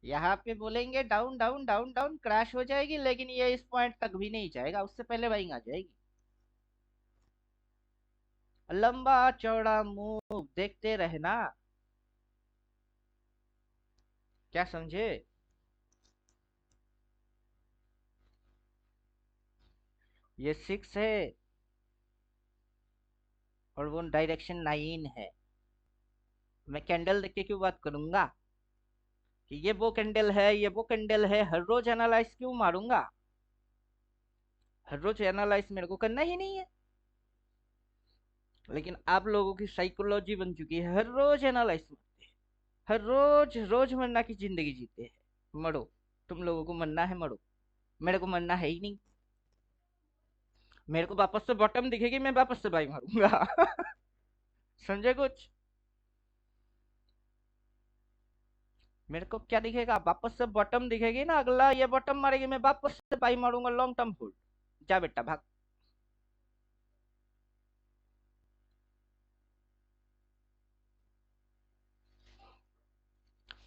यहाँ पे बोलेंगे down down down down, crash हो जाएगी, लेकिन ये इस पॉइंट तक भी नहीं जाएगा, उससे पहले बाइंग आ जाएगी। लंबा चौड़ा मूव देखते रहना। क्या समझे? ये 6 है और वो डायरेक्शन 9 है। मैं कैंडल देख के क्यों बात करूंगा कि ये वो कैंडल है, ये वो कैंडल है? हर रोज एनालाइज क्यों मारूंगा? हर रोज एनालाइज मेरे को करना ही नहीं है। लेकिन आप लोगों की साइकोलॉजी बन चुकी है, हर रोज एनालाइज मारते हैं, हर रोज रोज मरना की जिंदगी जीते हैं। मरो, तुम लोगों को मरना है मरो, मेरे को मरना है ही नहीं। मेरे को वापस से बॉटम दिखेगी, मैं वापस से बाई मारूंगा। समझे कुछ? मेरे को क्या दिखेगा, वापस से बॉटम दिखेगी ना, अगला ये बॉटम मारेगी, मैं वापस से बाई मारूंगा, लॉन्ग टर्म होल्ड। जा बेटा भाग।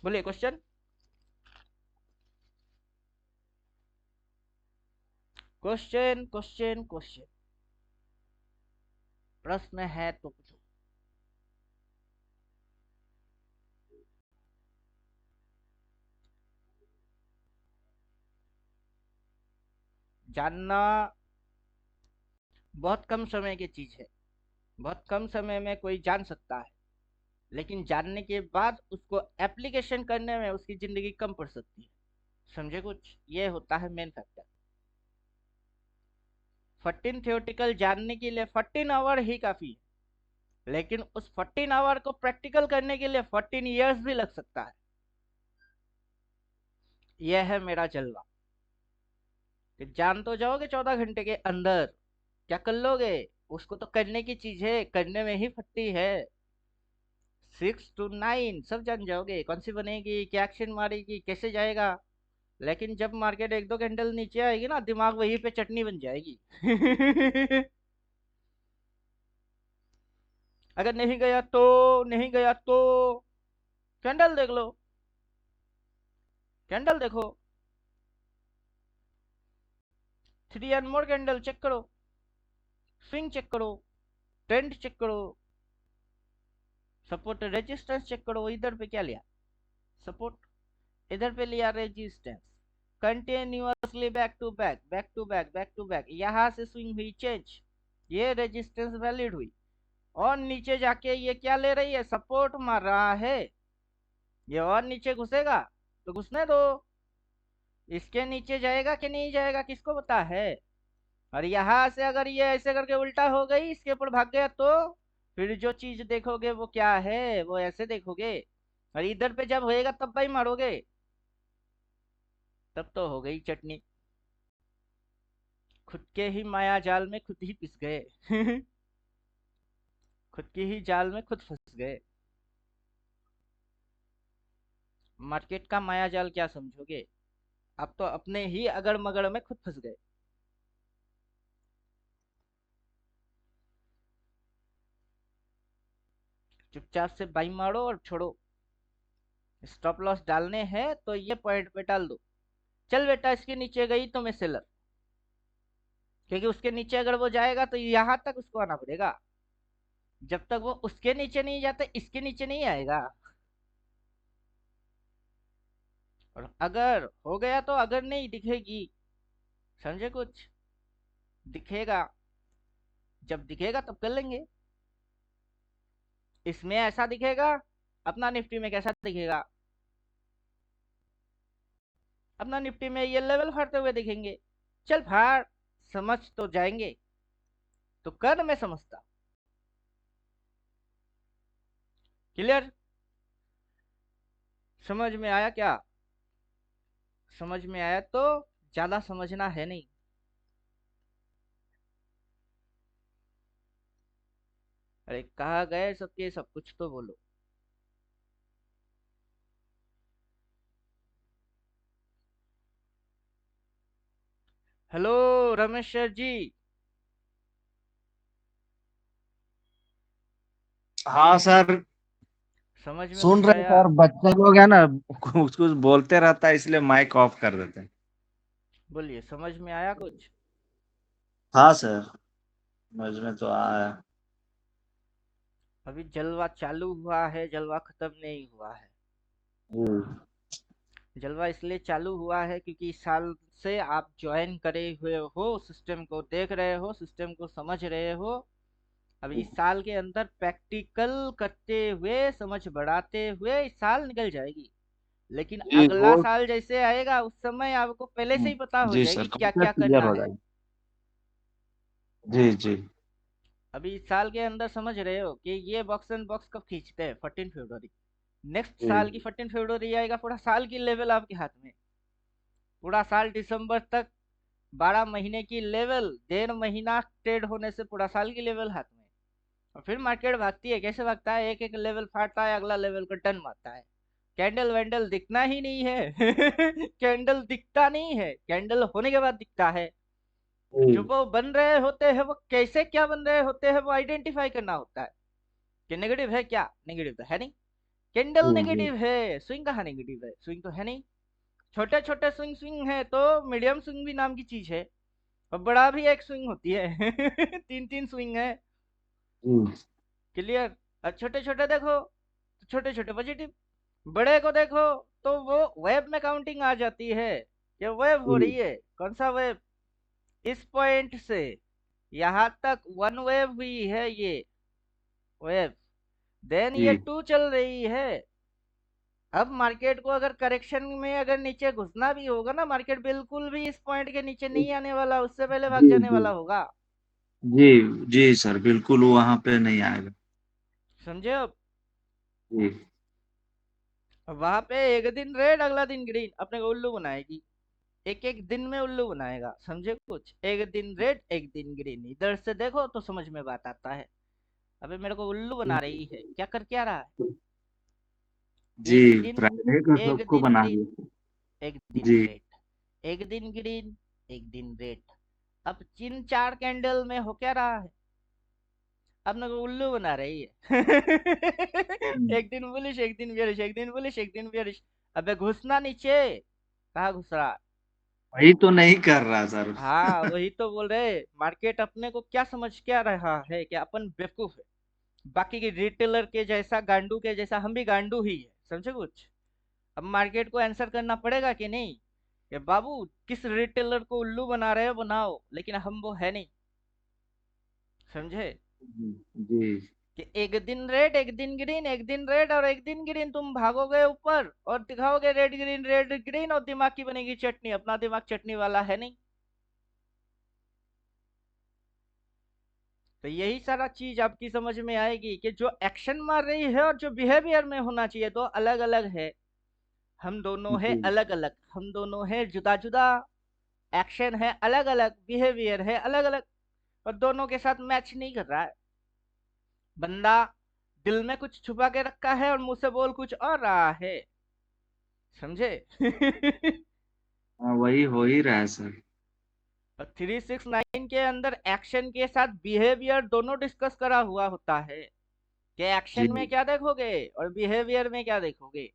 बोलिए क्वेश्चन। क्वेश्चन क्वेश्चन क्वेश्चन, प्रश्न है तो पूछो। जानना बहुत कम समय की चीज है, बहुत कम समय में कोई जान सकता है, लेकिन जानने के बाद उसको एप्लीकेशन करने में उसकी जिंदगी कम पड़ सकती है। समझे कुछ, ये होता है मेन फैक्टर। 14 थियोटिकल जानने के लिए 14 आवर ही काफी है, लेकिन उस 14 आवर को प्रैक्टिकल करने के लिए 14 इयर्स भी लग सकता है। यह है मेरा जलवा कि जान तो जाओगे 14 घंटे के अंदर, क्या कर लोगे, उसको तो करने की चीज है, करने में ही फट्टी है। 6 to 9 सब जान जाओगे, कौन सी बनेगी, क्या एक्शन मारेगी, कैसे जाएगा। लेकिन जब मार्केट एक दो कैंडल नीचे आएगी ना, दिमाग वहीं पे चटनी बन जाएगी। अगर नहीं गया तो, नहीं गया तो कैंडल देख लो, कैंडल देखो, 3 एंड मोर कैंडल चेक करो, स्विंग चेक करो, ट्रेंड चेक करो, सपोर्ट रेजिस्टेंस चेक करो। इधर पे क्या लिया, सपोर्ट, इधर पे लिया resistance, continuously back to back, back to back, back to back, यहां से स्विंग हुई चेंज, ये रेजिस्टेंस वैलिड हुई, और नीचे जाके ये क्या ले रही है, सपोर्ट मार रहा है। ये और नीचे घुसेगा तो घुसने दो, इसके नीचे जाएगा कि नहीं जाएगा किसको पता है। और यहाँ से अगर ये ऐसे करके उल्टा हो गई, इसके ऊपर भाग गया, तो फिर जो चीज देखोगे वो क्या है, वो ऐसे देखोगे। और इधर पे जब होएगा तब भाई मारोगे, तब तो हो गई चटनी। खुद के ही माया जाल में खुद ही पिस गए। खुद की ही जाल में खुद फंस गए। मार्केट का माया जाल क्या समझोगे, आप तो अपने ही अगड़ मगड़ में खुद फंस गए। चुपचाप से बाई मारो और छोड़ो। स्टॉप लॉस डालने हैं तो ये पॉइंट पे डाल दो, चल बेटा इसके नीचे गई तो मैं सेलर, क्योंकि उसके नीचे अगर वो जाएगा तो यहां तक उसको आना पड़ेगा, जब तक वो उसके नीचे नहीं जाता इसके नीचे नहीं आएगा। और अगर हो गया तो अगर नहीं दिखेगी, समझे कुछ, दिखेगा, जब दिखेगा तब कर लेंगे। इसमें ऐसा दिखेगा, अपना निफ्टी में कैसा दिखेगा, अपना निफ्टी में ये लेवल फाड़ते हुए दिखेंगे। चल फाड़, समझ तो जाएंगे, तो कर मैं समझता। क्लियर, समझ में आया क्या, समझ में आया तो ज्यादा समझना है नहीं। अरे कहा गए सबके सब, कुछ तो बोलो। हेलो रमेश सर जी, हाँ सर, समझ में सुन कुछ रहे आया। सर, बच्चे लोग है ना, कुछ कुछ बोलते रहता है इसलिए माइक ऑफ कर देते हैं। बोलिए, समझ में आया कुछ। हाँ सर, समझ में तो आया। अभी जलवा चालू हुआ है, जलवा खत्म नहीं हुआ है। हम्म। जलवा इसलिए चालू हुआ है क्योंकि इस साल से आप ज्वाइन करे हुए हो, सिस्टम को देख रहे हो, सिस्टम को समझ रहे हो। अब इस साल के अंदर प्रैक्टिकल करते हुए, समझ बढ़ाते हुए इस साल निकल जाएगी। लेकिन जी अगला वो, साल जैसे आएगा उस समय आपको पहले से ही पता हो जी जाएगी सर, क्या क्या कॉन्सेप्ट क्लियर करना हो है। जाएगा। जी जी। अभी इस साल के अंदर समझ रहे हो कि ये बॉक्स एंड बॉक्स कब खींचते हैं, 14 फरवरी। नेक्स्ट साल की जी 14 फरवरी आएगा, पूरा साल की लेवल आपके हाथ में, पूरा साल दिसंबर तक 12 महीने की लेवल, 1.5 महीना ट्रेड होने से पूरा साल की लेवल हाथ में। और फिर मार्केट भागती है, कैसे भागता है, एक एक लेवल फाड़ता है, अगला लेवल को टर्न मारता है। कैंडल वैंडल दिखना ही नहीं है। कैंडल दिखता नहीं है, कैंडल होने के बाद दिखता है। जो वो बन रहे होते हैं वो कैसे क्या बन रहे होते हैं वो आइडेंटिफाई करना होता है कि नेगेटिव है क्या, नेगेटिव तो है नहीं। कैंडल नेगेटिव है, स्विंग कहाँ नेगेटिव है, स्विंग तो है नहीं। छोटे छोटे स्विंग स्विंग है तो मीडियम स्विंग भी नाम की चीज है, और बड़ा भी एक स्विंग होती है। तीन तीन स्विंग है, क्लियर। और छोटे छोटे देखो तो छोटे छोटे पॉजिटिव, बड़े को देखो तो वो वेब में काउंटिंग आ जाती है कि वेब हो रही है। कौन सा वेब, इस पॉइंट से यहाँ तक वन वेव हुई है ये वेव, देन ये टू चल रही है। अब मार्केट को अगर करेक्शन में अगर नीचे घुसना भी होगा ना, मार्केट बिल्कुल भी इस पॉइंट के नीचे नहीं आने वाला, उससे पहले भाग जाने वाला होगा। जी जी सर, बिल्कुल वहां पे नहीं आएगा। समझे अब? जी वहां पे एक दिन रेड अगला दिन ग्रीन अपने को उल्लू बनाएगी, एक एक दिन में उल्लू बनाएगा। समझे कुछ, एक दिन रेड एक दिन ग्रीन, इधर से देखो तो समझ में बात आता है। अबे मेरे को उल्लू बना रही है, क्या कर क्या रहा है। जी, एक दिन, फ्राइडे को एक सबको दिन बना ग्रीन दिया। एक दिन जी रेड, एक दिन ग्रीन एक दिन रेड। अब जिन चार कैंडल में हो क्या रहा है, अब मेरे को उल्लू बना रही है। एक दिन बुलिश एक दिन बेरिश, एक दिन बुलिश एक दिन बेरिश। अबे घुसना नीचे, कहाँ घुस रहा है? वही तो नहीं कर रहा सर। हाँ वही तो बोल रहे, मार्केट अपने को क्या समझ क्या रहा है कि अपन बेवकूफ है, बाकी के रिटेलर के जैसा गांडू के जैसा हम भी गांडू ही है। समझे कुछ? अब मार्केट को आंसर करना पड़ेगा कि नहीं कि बाबू किस रिटेलर को उल्लू बना रहे हो बनाओ, लेकिन हम वो है नहीं। समझे जी कि एक दिन रेड एक दिन ग्रीन, एक दिन रेड और एक दिन ग्रीन, तुम भागोगे ऊपर और दिखाओगे रेड ग्रीन और दिमाग की बनेगी चटनी। अपना दिमाग चटनी वाला है नहीं। तो यही सारा चीज आपकी समझ में आएगी कि जो एक्शन मार रही है और जो बिहेवियर में होना चाहिए दो अलग अलग है। हम दोनों है जी अलग अलग, हम दोनों है जुदा जुदा, एक्शन है अलग अलग, बिहेवियर है अलग अलग, और दोनों के साथ मैच नहीं कर रहा है। बंदा दिल में कुछ छुपा के रखा है और मुंह से बोल कुछ और रहा है। समझे? हाँ, वही हो ही रहा है सर। 369 के अंदर एक्शन के साथ बिहेवियर दोनों डिस्कस करा हुआ होता है कि जी एक्शन में क्या देखोगे और बिहेवियर में क्या देखोगे।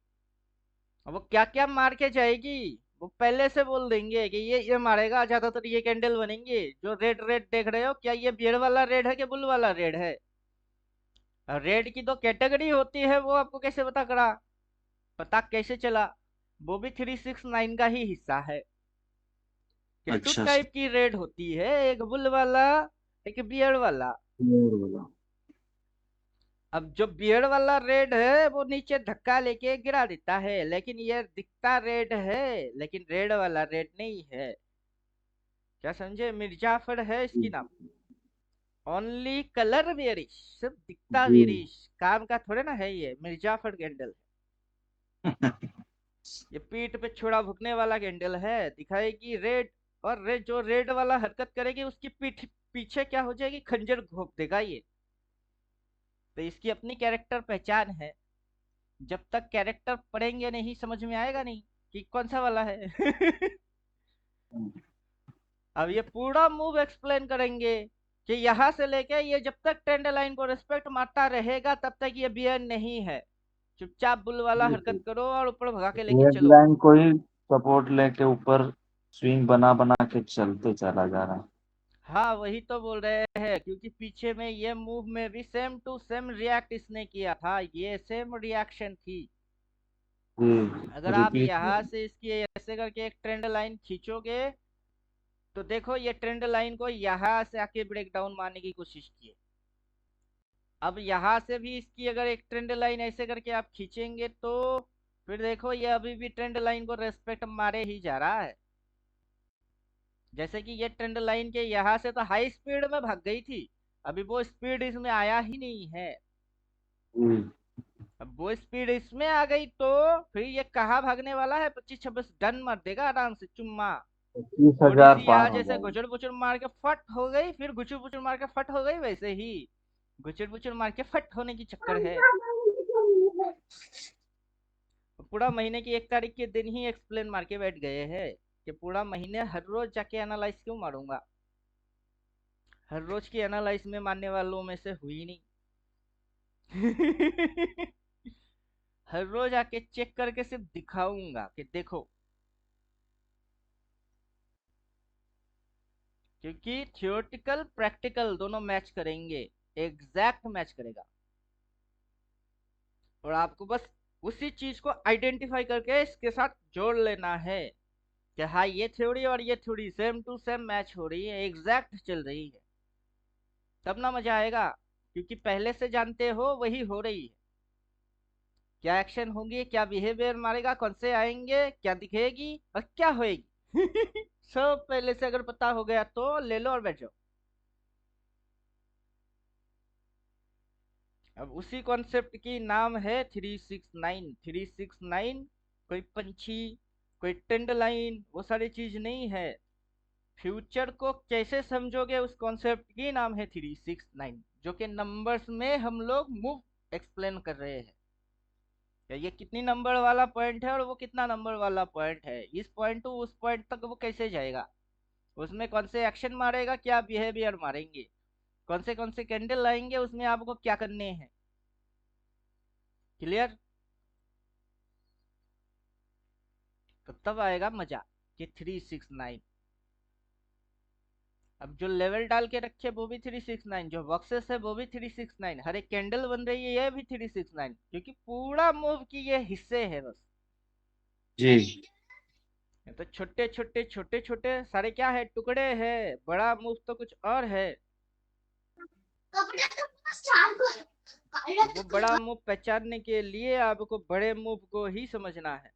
अब वो क्या क्या मार के जाएगी वो पहले से बोल देंगे कि ये मारेगा, ज्यादातर ये कैंडल बनेंगे। जो रेड रेड देख रहे हो, क्या ये बियर वाला रेड है कि बुल वाला रेड है? रेड की तो कैटेगरी होती है, वो आपको कैसे पता करा, पता कैसे चला? वो भी 369 का ही हिस्सा है कि टू अच्छा सर। टाइप की रेड होती है, एक बुल वाला एक बियर वाला। और बोला। अब जो बियर वाला रेड है वो नीचे धक्का लेके गिरा देता है, लेकिन ये दिखता रेड है लेकिन रेड वाला रेड नहीं है। क्या समझे? मिर्जाफर है इसकी नाम, ओनली कलर बेरिश, सिर्फ दिखता जी बेरिश, काम का थोड़े ना है। ये मिर्जाफर कैंडल, ये पीठ पे छोड़ा भुकने वाला कैंडल है, दिखाएगी रेड। और जो रेड वाला हरकत करेगी उसकी पीठ पीछे क्या हो जाएगी, खंजर घोंप देगा ये। तो इसकी अपनी कैरेक्टर पहचान है। जब तक कैरेक्टर पढ़ेंगे नहीं समझ में आएगा नहीं कि कौन सा वाला है। अब ये पूरा मूव एक्सप्लेन करेंगे कि यहाँ से लेके ये जब तक ट्रेंड लाइन को रिस्पेक्ट मारता रहेगा तब तक ये बियर नहीं है। चुपचाप बुल वाला हरकत करो और ऊपर भगा के लेके रेड चलो। लाइन को ही सपोर्ट लेके ऊपर स्विंग बना बना के चलते चला जा रहा है। हाँ वही तो बोल रहे हैं, क्योंकि पीछे में ये मूव में भी सेम टू सेम रिएक्ट इसने किया था, ये सेम रिएक्शन थी। अगर जी आप रिपीट। यहाँ से इसकी ऐसे करके एक ट्रेंड लाइन खींचोगे तो देखो ये ट्रेंड लाइन को यहाँ से आके ब्रेक डाउन मारने की कोशिश की। अब यहाँ से भी इसकी अगर एक ट्रेंड लाइन ऐसे करके आप खींचेंगे तो फिर देखो ये अभी भी ट्रेंड लाइन को रेस्पेक्ट मारे ही जा रहा है। जैसे कि ये ट्रेंड लाइन के यहाँ से तो हाई स्पीड में भाग गई थी, अभी वो स्पीड इसमें आया ही नहीं है। अब वो स्पीड इसमें आ गई तो फिर ये कहाँ भागने वाला है, 25-26 डन मार देगा आराम से चुम्मा। थोड़ी 25,000 सी पार यहाँ हो जैसे जाएगा। गुचड़ बुचड़ मार के फट हो गई, फिर गुचड़ बुचड़ मार के फट हो गई, वैसे ही गुचड़ बुचड़ मार के फट होने की चक्कर है। पूरा महीने की 1 तारीख के दिन ही एक्सप्लेन मार के बैठ गए हैं कि पूरा महीने हर रोज जाके एनालाइज क्यों मारूंगा। हर रोज की एनालाइज में मानने वालों में से हुई नहीं। हर रोज आके चेक करके सिर्फ दिखाऊंगा कि देखो, क्योंकि थियोरेटिकल प्रैक्टिकल दोनों मैच करेंगे, एग्जैक्ट मैच करेगा। और आपको बस उसी चीज को आइडेंटिफाई करके इसके साथ जोड़ लेना है कि हाँ ये थ्योरी और ये theory same to same match हो रही है, एग्जैक्ट चल रही है। तब ना मजा आएगा, क्योंकि पहले से जानते हो वही हो रही है। क्या एक्शन होंगी, क्या बिहेवियर मारेगा, कौन से आएंगे, क्या दिखेगी और क्या होएगी। सब पहले से अगर पता हो गया तो ले लो और बैठ जाओ। अब उसी कॉन्सेप्ट की नाम है 369। 369 कोई पंछी, कोई ट्रेंड लाइन, वो सारी चीज नहीं है। फ्यूचर को कैसे समझोगे उस कॉन्सेप्ट की नाम है 369, जो कि नंबर्स में हम लोग मूव एक्सप्लेन कर रहे हैं। ये कितनी नंबर वाला पॉइंट है और वो कितना नंबर वाला पॉइंट है, इस पॉइंट टू उस पॉइंट तक वो कैसे जाएगा, उसमें कौन से एक्शन मारेगा, क्या बिहेवियर मारेंगे, कौन से कैंडल लाएंगे, उसमें आपको क्या करने हैं। क्लियर? तो तब आएगा मजा कि 369। अब जो लेवल डाल के रखे वो भी 369, जो बॉक्सेस है वो भी 369, हर एक कैंडल बन रही है ये भी 369, क्योंकि पूरा मूव की ये हिस्से है बस। जी। ये तो छोटे छोटे छोटे छोटे सारे क्या है, टुकड़े है, बड़ा मूव तो कुछ और है। वो बड़ा मूव पहचानने के लिए आपको बड़े मूव को ही समझना है।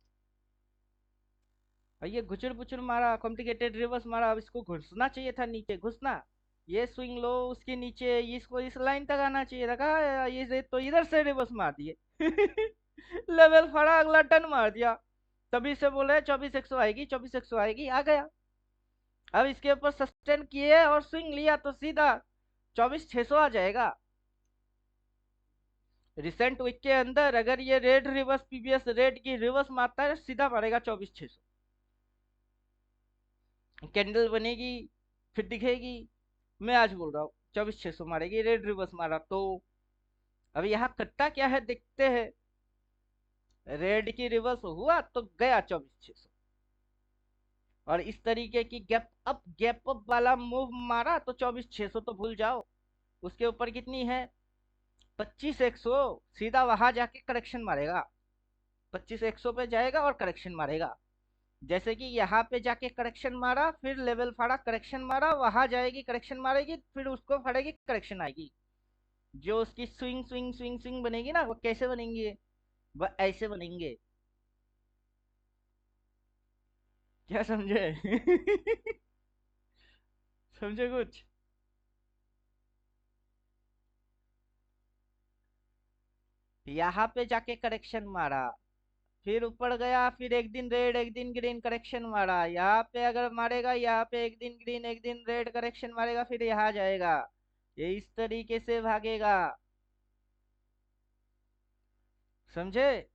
और ये गुचुर बुचुर मारा, कॉम्प्लिकेटेड रिवर्स मारा, अब इसको घुसना चाहिए था नीचे, घुसना, ये स्विंग लो उसके नीचे, इसको इस लाइन तक आना चाहिए था, ये तो इधर से रिवर्स मार दिए। लेवल फड़ा, अगला टर्न मार दिया। तभी से बोल रहे 24,100 आएगी, 24,100 आएगी, आ गया। अब इसके ऊपर सस्टेन किए और स्विंग लिया तो सीधा 24,600 आ जाएगा। रिसेंट वीक के अंदर अगर ये रेड रिवर्स पीबीएस रेड की रिवर्स मारता है सीधा मारेगा 24,600, कैंडल बनेगी, फिर दिखेगी। मैं आज बोल रहा हूँ 24,600 मारेगी, रेड रिवर्स मारा तो। अब यहाँ कट्टा क्या है देखते हैं। रेड की रिवर्स हुआ तो गया 24,600, और इस तरीके की गैप अप वाला मूव मारा तो 24,600 तो भूल जाओ। उसके ऊपर कितनी है, 25,100, सीधा वहां जाके करेक्शन मारेगा। 25,100 पे जाएगा और करेक्शन मारेगा। जैसे कि यहाँ पे जाके करेक्शन मारा, फिर लेवल फाड़ा, करेक्शन मारा, वहां जाएगी करेक्शन मारेगी, फिर उसको फाड़ेगी, करेक्शन आएगी। जो उसकी स्विंग स्विंग स्विंग स्विंग बनेगी ना, वो कैसे बनेंगे, वह ऐसे बनेंगे। क्या समझे? समझे कुछ? यहाँ पे जाके करेक्शन मारा, फिर ऊपर गया, फिर एक दिन रेड एक दिन ग्रीन करेक्शन मारा, यहाँ पे अगर मारेगा, यहाँ पे एक दिन ग्रीन एक दिन रेड करेक्शन मारेगा, फिर यहाँ जाएगा, ये इस तरीके से भागेगा। समझे?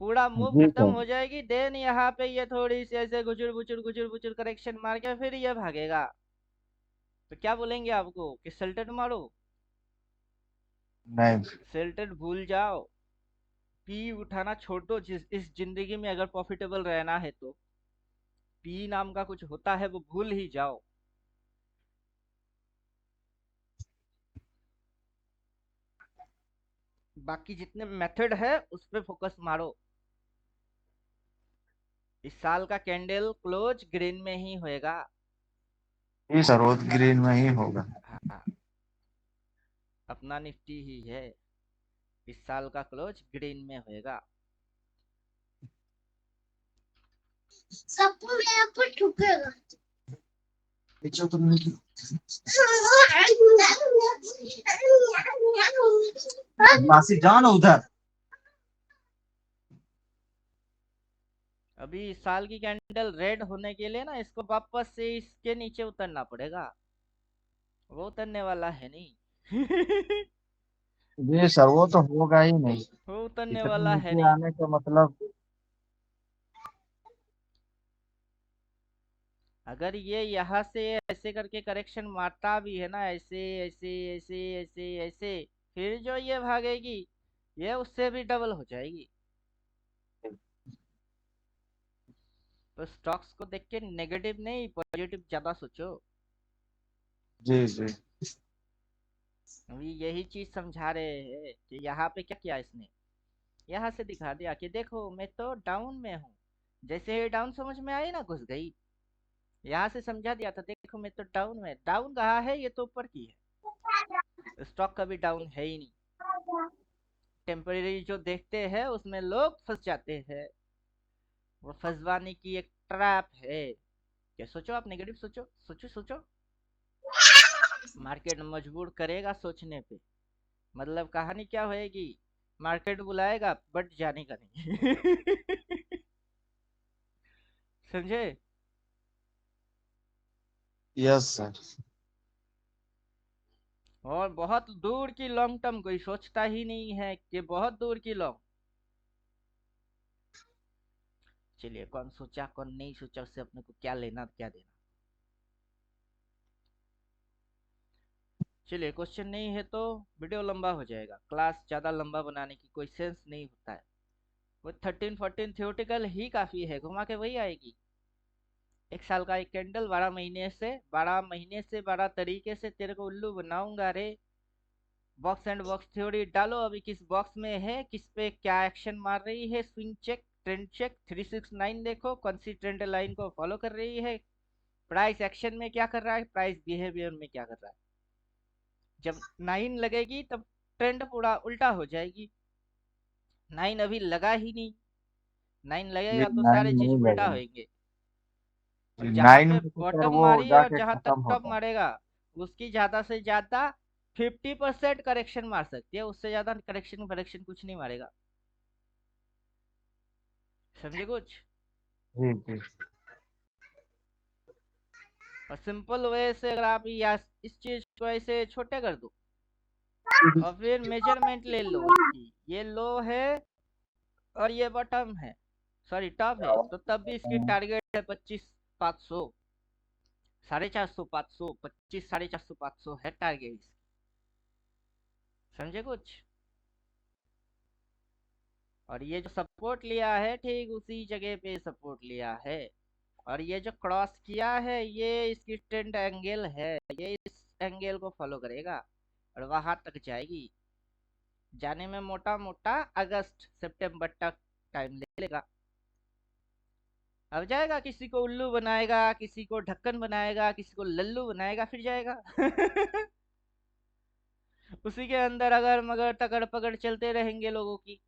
पूरा मूव जी खत्म सर। हो जाएगी, देन यहाँ पे ये थोड़ी सी ऐसे गुचुर बुचुर करेक्शन मार के फिर ये भागेगा। तो क्या बोलेंगे आपको कि सेल्टेड मारो? नहीं। सेल्टेड भूल जाओ, पी उठाना छोड़ दो। इस जिंदगी में अगर प्रॉफिटेबल रहना है तो पी नाम का कुछ होता है वो भूल ही जाओ। बाकी जितने मेथड है उस पे फोकस मारो। इस साल का कैंडल क्लोज ग्रीन में ही होएगा। जी सर, वो ग्रीन में ही होगा। हाँ, अपना निफ्टी ही है, इस साल का क्लोज ग्रीन में होएगा। सबको मेरे ऊपर ठुकेगा। मासी जाओ ना उधर। अभी इस साल की कैंडल रेड होने के लिए ना इसको वापस से इसके नीचे उतरना पड़ेगा, वो उतरने वाला है नहीं। जी सर, वो तो होगा ही नहीं। वो उतरने इतना वाला है नीचे नहीं। आने का मतलब। अगर ये यहाँ से ऐसे करके करेक्शन मारता भी है ना, ऐसे ऐसे ऐसे ऐसे ऐसे, फिर जो ये भागेगी, ये उससे भी डबल हो जाएगी। तो स्टॉक्स को देख के नेगेटिव नहीं, पॉजिटिव ज्यादा सोचो। जी जी। अभी यही चीज समझा रहे हैं कि यहाँ पे क्या किया इसने, यहाँ से दिखा दिया कि देखो मैं तो डाउन में हूँ। जैसे ही डाउन समझ में आई ना, घुस गई। यहाँ से समझा दिया था, देखो मैं तो डाउन में, डाउन कहाँ है, ये तो ऊपर की है। स्टॉक कभी डाउन है ही नहीं। टेम्परेरी जो देखते हैं उसमें लोग फंस जाते हैं। वो फंसवाने की एक ट्रैप है। क्या सोचो, आप नेगेटिव सोचो, सोचो सोचो। मार्केट मजबूर करेगा सोचने पे। मतलब कहानी क्या होएगी, मार्केट बुलाएगा बट जाने का नहीं। समझे। Yes sir. और बहुत दूर की लॉन्ग टर्म कोई सोचता ही नहीं है कि बहुत दूर की लॉन्ग। चलिए, कौन सोचा कौन नहीं सोचा उससे अपने को क्या लेना क्या देना। चलिए, क्वेश्चन नहीं है तो वीडियो लंबा हो जाएगा, क्लास ज़्यादा लंबा बनाने की कोई सेंस नहीं होता है। वो 13 14 थियोटिकल ही काफ़ी है, घुमा के वही आएगी। एक साल का एक कैंडल, 12 महीने से 12 तरीके से तेरे को उल्लू बनाऊंगा रे। बॉक्स एंड बॉक्स थ्योरी डालो, अभी किस बॉक्स में है, किस पे क्या एक्शन मार रही है, स्विंग चेक, ट्रेंड चेक, 369 देखो कौन सी ट्रेंड लाइन को फॉलो कर रही है, प्राइस एक्शन में क्या कर रहा है, प्राइस बिहेवियर में क्या कर रहा है। जब 9 लगेगी तब ट्रेंड पूरा उल्टा हो जाएगी। 9 अभी लगा ही नहीं। 9 जी, लगेगा तो नाइन सारे चीज नहीं उल्टा लगा। होंगे। और जी, जहां नाइन पे में तो सर बॉटम वो मारी और जाके जहां तक खत्म टॉप होता है। मारेगा, उसकी ज्यादा से ज्यादा 50% करेक्शन मार सकती है, उससे ज्यादा करेक्शन करेक्शन कुछ नहीं मारेगा। समझे कुछ। जी जी। और सिंपल वे से अगर आप या इस चीज को ऐसे छोटे कर दो और फिर मेजरमेंट ले लो इसकी, ये लो है और ये बॉटम है, सॉरी टॉप है, तो तब भी इसकी टारगेट है 25 500, 450 500, 25 450 500 है टारगेट इसकी। समझे कुछ। और ये जो सपोर्ट लिया है ठीक उसी जगह पे सपोर्ट लिया है। और ये जो क्रॉस किया है ये इसकी ट्रेंड एंगल है, ये इस एंगल को फॉलो करेगा और वहां तक जाएगी। जाने में मोटा मोटा अगस्त सितंबर तक टाइम ले लेगा। अब जाएगा, किसी को उल्लू बनाएगा, किसी को ढक्कन बनाएगा, किसी को लल्लू बनाएगा, फिर जाएगा। उसी के अंदर अगर मगर तगड़ पकड़ चलते रहेंगे लोगों की,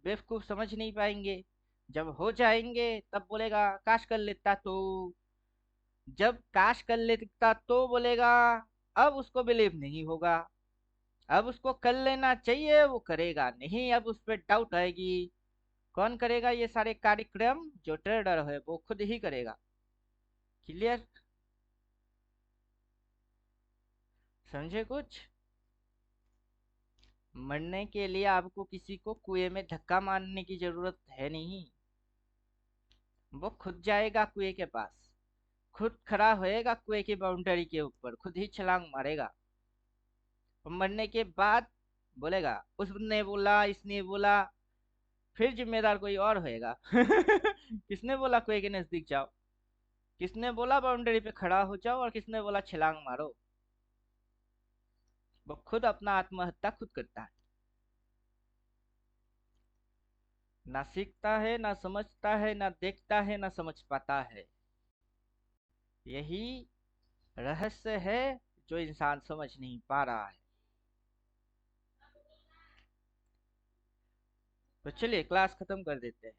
बेवकूफ समझ नहीं पाएंगे। जब हो जाएंगे तब बोलेगा काश कर लेता तो, जब काश कर लेता तो बोलेगा, अब उसको बिलीव नहीं होगा। अब उसको कर लेना चाहिए, वो करेगा नहीं, अब उस पर डाउट आएगी। कौन करेगा ये सारे कार्यक्रम, जो ट्रेडर है वो खुद ही करेगा। क्लियर। समझे कुछ। मरने के लिए आपको किसी को कुएं में धक्का मारने की जरूरत है नहीं, वो खुद जाएगा कुएं के पास, खुद खड़ा होएगा कुएं की बाउंड्री के ऊपर, खुद ही छलांग मारेगा। और मरने के बाद बोलेगा उसने बोला इसने बोला, फिर जिम्मेदार कोई और होएगा। किसने बोला कुएं के नजदीक जाओ, किसने बोला बाउंड्री पे खड़ा हो जाओ, और किसने बोला छलांग मारो। वो खुद अपना आत्महत्या खुद करता है। ना सीखता है, ना समझता है, ना देखता है, ना समझ पाता है। यही रहस्य है जो इंसान समझ नहीं पा रहा है। तो चलिए क्लास खत्म कर देते हैं।